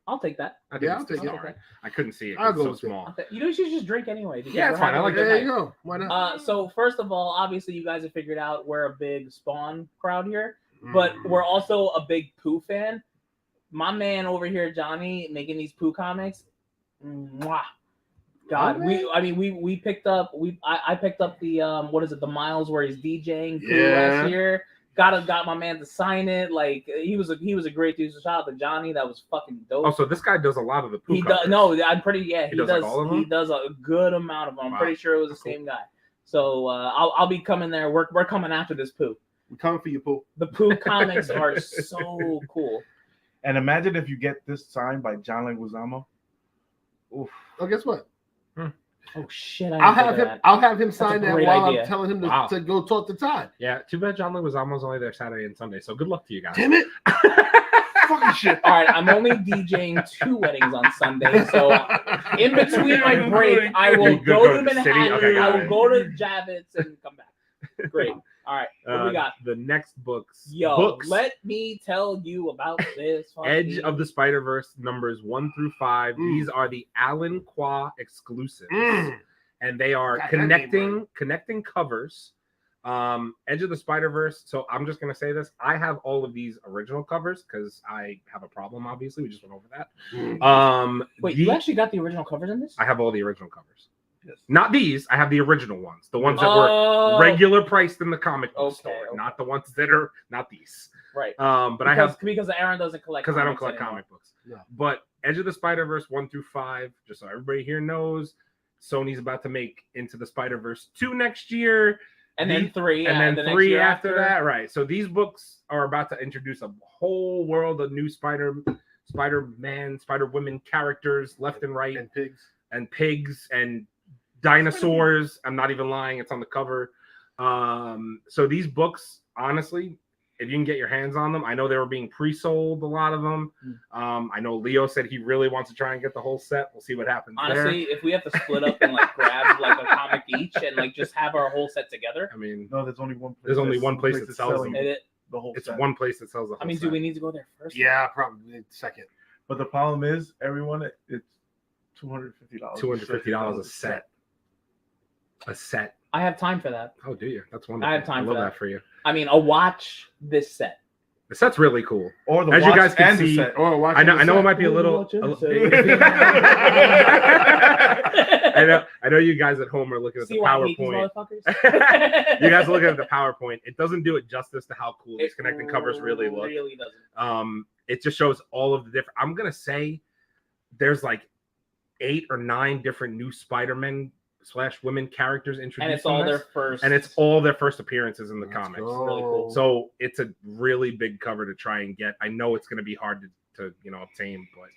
I'll take that. I think Yeah, it's I'll take it. Desdarin. I couldn't see it. I'll It's go so with it. small. You know, you should just drink anyway. because Yeah, it's we're fine. I having like a that. good There you night. go. Why not? So first of all, obviously you guys have figured out we're a big Spawn crowd here, but we're also a big Pooh fan. My man over here, Johnny, making these Pooh comics. Mwah. God, we picked up I picked up the the Miles where he's DJing Pooh last year. Got my man to sign it. Like he was a great dude. So shout out to Johnny. That was fucking dope. Oh, so this guy does a lot of the Pooh He covers. does. No, I'm pretty. Yeah, he does. like all of them? He does a good amount of them. I'm Wow. pretty sure it was the Cool. same guy. So I'll be coming there. We're coming after this Pooh. We're coming for you, Pooh. The Pooh comics are so cool. And imagine if you get this signed by John Leguizamo. Oof. Oh, guess what? Oh shit! I'll have him sign that great while idea. I'm telling him Wow. to go talk to Todd. Yeah, too bad John Leguizamo's only there Saturday and Sunday. So good luck to you guys. Damn it! Fucking shit. All right, I'm only DJing 2 weddings on Sunday, so in between my break, I will Good, go go to to the city? Manhattan. Okay, got I will it. go to Javits and come back. Great. All right, what do we got? The next books. Yo, let me tell you about this. Edge of the Spider-Verse numbers 1 through 5. These are the Alan Qua exclusives. And they are God, that name, connecting covers Edge of the Spider-Verse. So I'm just gonna say this. I have all of these original covers because I have a problem. Obviously, we just went over that. Wait, you actually got the original covers in this? I have all the original covers. Yes. Not these. I have the original ones. The ones that were regular priced in the comic book store, not the ones that are not these. Right. But I have because Aaron doesn't collect. Because I don't collect anymore. comic books. No. But Edge of the Spider-Verse 1 through 5, just so everybody here knows, Sony's about to make Into the Spider-Verse 2 next year. And then 3. And then 3 after that. Right. So these books are about to introduce a whole world of new Spider-Man, Spider-Women characters left and right. And pigs and dinosaurs. I'm not even lying. It's on the cover. So these books, honestly, if you can get your hands on them, I know they were being pre-sold, a lot of them. I know Leo said he really wants to try and get the whole set. We'll see what happens. Honestly, if we have to split up and like grab like a comic each and like just have our whole set together. I mean, no, there's only one place. There's only one place that sells them. The whole it's set. one place that sells the whole I mean, set. do we need to go there first? Yeah, probably second. But the problem is, everyone, it's $250. $250 a set. A set. I have time for that. Oh, do you? That's wonderful. I have time I for love that. that for you. I mean, I'll watch this set. The set's really cool. Or the As you guys can and see, the set. Or watch I know it might be a little. I know you guys at home are looking at the PowerPoint. You guys are looking at the PowerPoint. It doesn't do it justice to how cool these connecting covers really look. It really doesn't. It just shows all of the different. I'm gonna say there's like 8 or 9 different new Spider-Man / women characters introduced, and it's all their first. And it's all their first appearances in the comics. Really cool. So it's a really big cover to try and get. I know it's going to be hard to obtain, but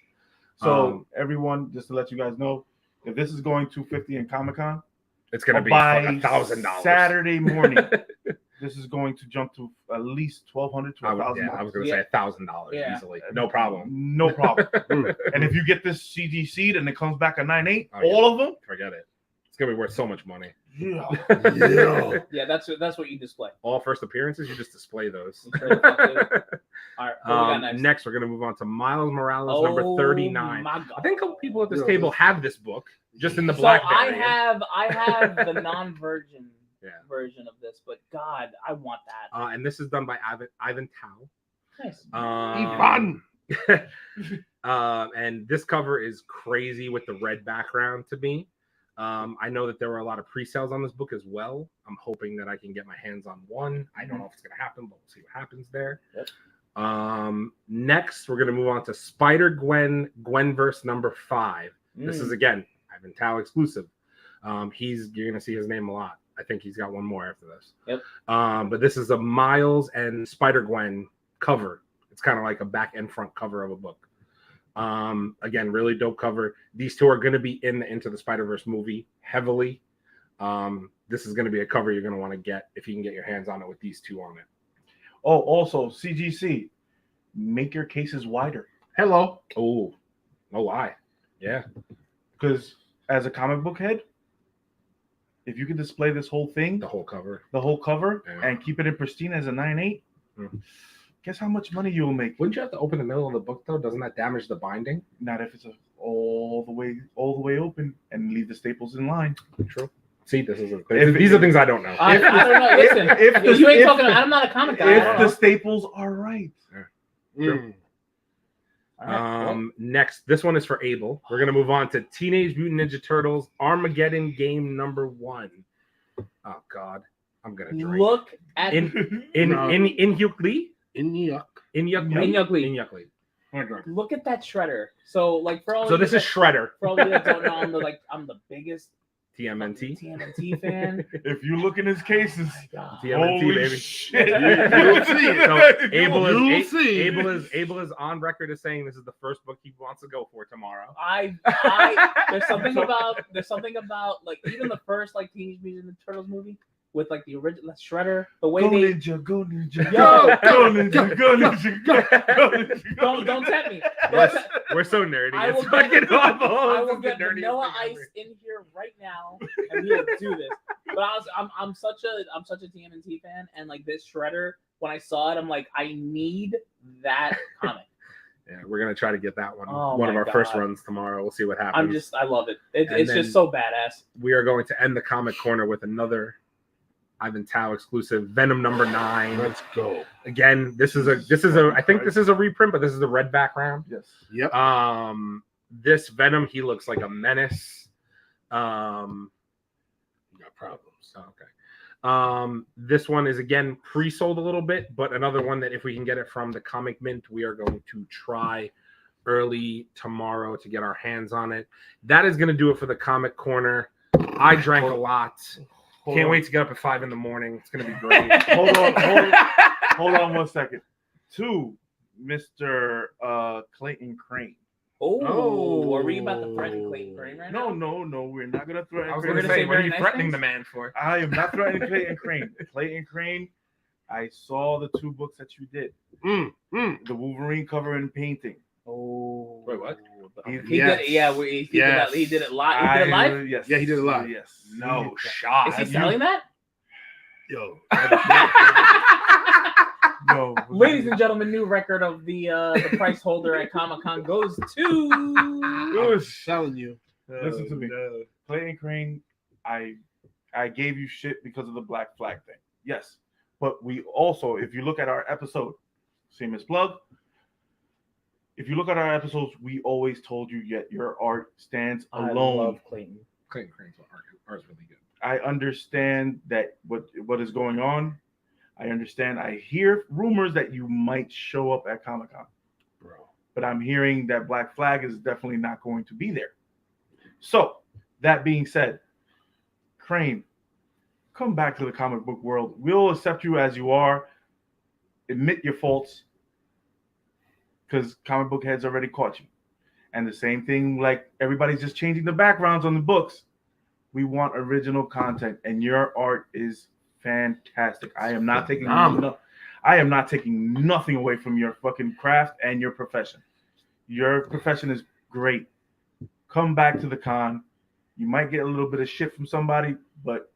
so everyone, just to let you guys know, if this is going $250 in Comic-Con, it's going to be by $1,000 Saturday morning. This is going to jump to at least $1,200 to $1,000. Yeah, I was going to say $1,000 easily. No problem. No problem. And if you get this CGC'd and it comes back at 9.8, all of them, forget it. It's gonna be worth so much money. Yeah. Yeah, that's what you display. All first appearances, you just display those. All right. Next, we're gonna move on to Miles Morales, number 39. My God. I think a couple people at this table have this book, just in the black. So I have the non-virgin version of this, but God, I want that. And this is done by Ivan Tao. Nice. Ivan. And this cover is crazy with the red background to me. I know that there were a lot of pre-sales on this book as well. I'm hoping that I can get my hands on one. I don't know if it's going to happen, but we'll see what happens there. Yep. Next, we're going to move on to Spider-Gwenverse number 5. This is, again, Ivan Tao exclusive. You're going to see his name a lot. I think he's got one more after this. Yep. But this is a Miles and Spider-Gwen cover. It's kind of like a back and front cover of a book. Again, really dope cover. These two are going to be in the Into the Spider-Verse movie heavily. This is going to be a cover you're going to want to get if you can get your hands on it with these two on it. Oh, also CGC, make your cases wider. Hello. Oh, why? Yeah, because as a comic book head, if you could display this whole thing, the whole cover, and keep it in pristine as a 9.8. Guess how much money you'll make? Wouldn't you have to open the middle of the book though? Doesn't that damage the binding? Not if it's all the way open and leave the staples in line. True. See, these are things I don't know. I don't know. Listen, you ain't talking. I'm not a comic guy. If the staples are right. True. Next, this one is for Abel. We're gonna move on to Teenage Mutant Ninja Turtles Armageddon Game number 1. Oh God, I'm gonna drink. Look at Inyukli. Look at that shredder. So like for all. So this is Shredder. For all of you that don't know, I'm the biggest TMNT fan. If you look in his cases, TMNT baby. Shit. You'll see. So Abel is on record as saying this is the first book he wants to go for tomorrow. There's something about like even the first like Teenage Mutant Ninja Turtles movie with like the original Shredder, the way go they ninja, go ninja, go ninja. Don't tempt me. We're so nerdy. I will get Vanilla Ice in here right now, and we'll do this. But I'm such a TMNT fan, and like this Shredder, when I saw it, I'm like, I need that comic. Yeah, we're gonna try to get that one. Oh one of our God. first runs tomorrow. We'll see what happens. I love it. It's just so badass. We are going to end the comic corner with another Ivan Tao exclusive, Venom number 9. Let's go. Again, this is a I think this is a reprint, but this is a red background. Yes. Yep. This Venom, he looks like a menace. You got problems. Okay. This one is again pre-sold a little bit, but another one that if we can get it from the Comic Mint, we are going to try early tomorrow to get our hands on it. That is going to do it for the Comic Corner. I drank a lot. Can't wait to get up at 5 a.m. It's going to be great. Hold on 1 second. To Mr. Clayton Crane. Oh, are we about to threaten Clayton Crane right now? No, we're not going to threaten. I was going to say, what are you threatening the man for? I am not threatening Clayton Crane. Clayton Crane, I saw the 2 books that you did. The Wolverine cover and painting. Oh, wait, what? He did it live. He did it live. Yes. Yeah, he did it live. Yes. No shot. Is he selling that? Yo. No. Ladies and gentlemen, new record of the price holder at Comic-Con goes to. I'm telling you. Listen to me. Clayton Crane, I gave you shit because of the Black Flag thing. Yes. But we also, if you look at our episode, shameless plug. If you look at our episodes, we always told you yet your art stands alone. I love Clayton. Clayton Crane's art is really good. I understand that what is going on. I understand. I hear rumors that you might show up at Comic-Con. Bro. But I'm hearing that Black Flag is definitely not going to be there. So, that being said, Crane, come back to the comic book world. We'll accept you as you are. Admit your faults. Because comic book heads already caught you. And the same thing, like everybody's just changing the backgrounds on the books. We want original content, and your art is fantastic. I am not taking nothing away from your fucking craft and your profession. Your profession is great. Come back to the con. You might get a little bit of shit from somebody, but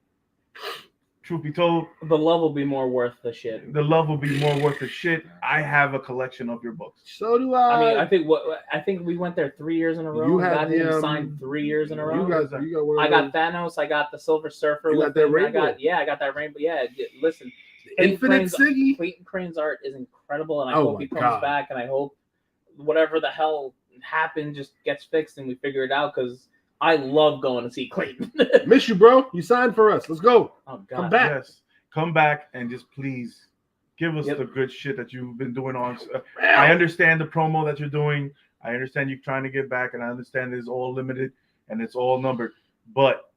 truth be told, the love will be more worth the shit. The love will be more worth the shit. I have a collection of your books. So do I. I mean, I think we went there 3 years in a row. You got him signed 3 years in a row. I got Thanos. I got the Silver Surfer. You got that rainbow. I got that rainbow. Yeah, listen. Infinite Siggy. Clayton Crane's art is incredible, and I hope he comes back, and I hope whatever the hell happened just gets fixed and we figure it out, because I love going to see Clayton. Miss you, bro. You signed for us. Let's go. Oh, God. Come back. Yes. Come back and just please give us the good shit that you've been doing on. I understand the promo that you're doing. I understand you're trying to get back, and I understand it's all limited and it's all numbered. But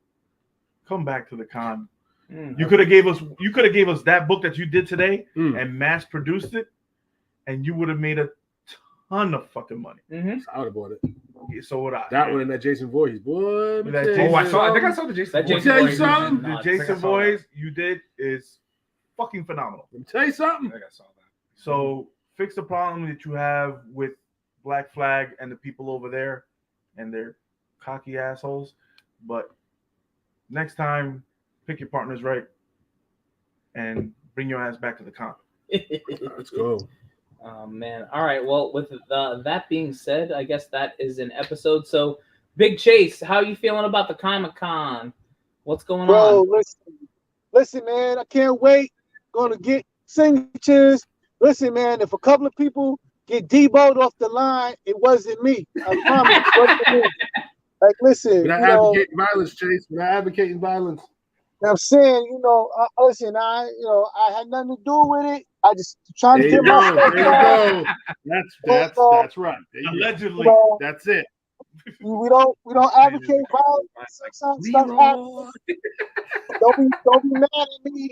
come back to the con. You could have gave us that book that you did today and mass produced it, and you would have made a ton of fucking money. I would have bought it. So would I. That one and that Jason Voorhees, boy. I think I saw the Jason. Let me tell you something. The Jason Voorhees you did is fucking phenomenal. Let me tell you something. I think I saw that. So fix the problem that you have with Black Flag and the people over there and their cocky assholes. But next time, pick your partners right and bring your ass back to the con. Let's go. Oh, man. All right. Well, with that being said, I guess that is an episode. So, Big Chase, how are you feeling about the Comic-Con? What's going on? Bro, listen, man. I can't wait. Gonna get signatures. Listen, man. If a couple of people get deboed off the line, it wasn't me. I promise. It wasn't me. Like, listen. We're not advocating violence, Chase. We're not advocating violence. I'm saying, listen, I had nothing to do with it. I just trying to get my stuff. There you go. That's right. Allegedly, that's it. We don't advocate violence. Stuff happens. Don't be mad at me.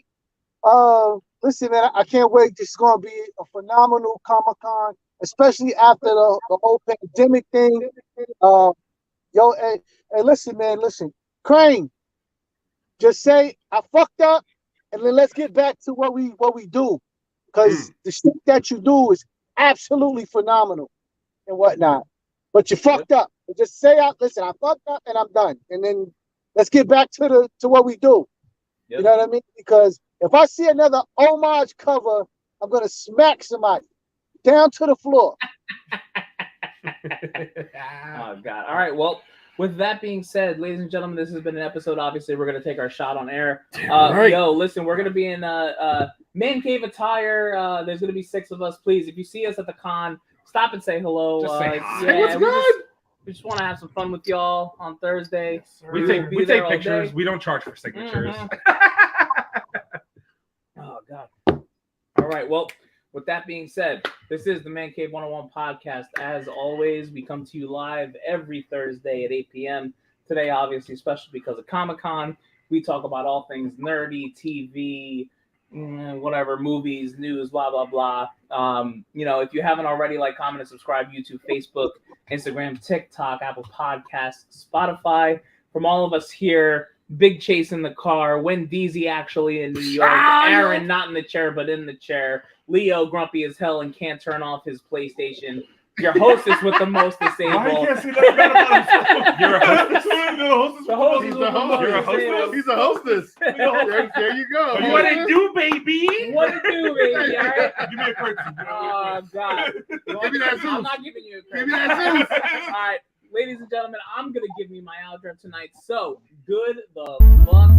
Listen, man, I can't wait. This is gonna be a phenomenal Comic-Con, especially after the whole pandemic thing. Hey, listen, man, Crane. Just say I fucked up, and then let's get back to what we do, because the shit that you do is absolutely phenomenal and whatnot. But you fucked up. Just say, listen, I fucked up and I'm done, and then let's get back to what we do. Yep. You know what I mean? Because if I see another homage cover, I'm gonna smack somebody down to the floor. Oh God! All right, well. with that being said, ladies and gentlemen, this has been an episode. Obviously, we're going to take our shot on air. Right. Yo, listen, we're going to be in Man Cave attire. There's going to be 6 of us. Please, if you see us at the con, stop and say hello. Just say hi. Hey, what's good? We just want to have some fun with y'all on Thursday. We take pictures. We don't charge for signatures. Oh, God. All right. Well, with that being said, this is the Mancave101 Podcast. As always, we come to you live every Thursday at 8 p.m. Today, obviously, especially because of Comic-Con. We talk about all things nerdy, TV, whatever, movies, news, blah, blah, blah. If you haven't already, like, comment, and subscribe, YouTube, Facebook, Instagram, TikTok, Apple Podcasts, Spotify. From all of us here, Big Chase in the car, Wendeezy actually in New York, Aaron not in the chair but in the chair, Leo grumpy as hell and can't turn off his PlayStation. Your hostess with the most disabled. Why you can't say that about You're a hostess. The hostess He's with the the most hostess. disabled. He's a hostess. There you go. What it do, baby? What it do, baby? All right. Give me a curtsy. Oh, God. Give me that Zeus. I'm not giving you a Give credit. me that Zeus. All right. Ladies and gentlemen, I'm going to give you my outro tonight. So, good the fuck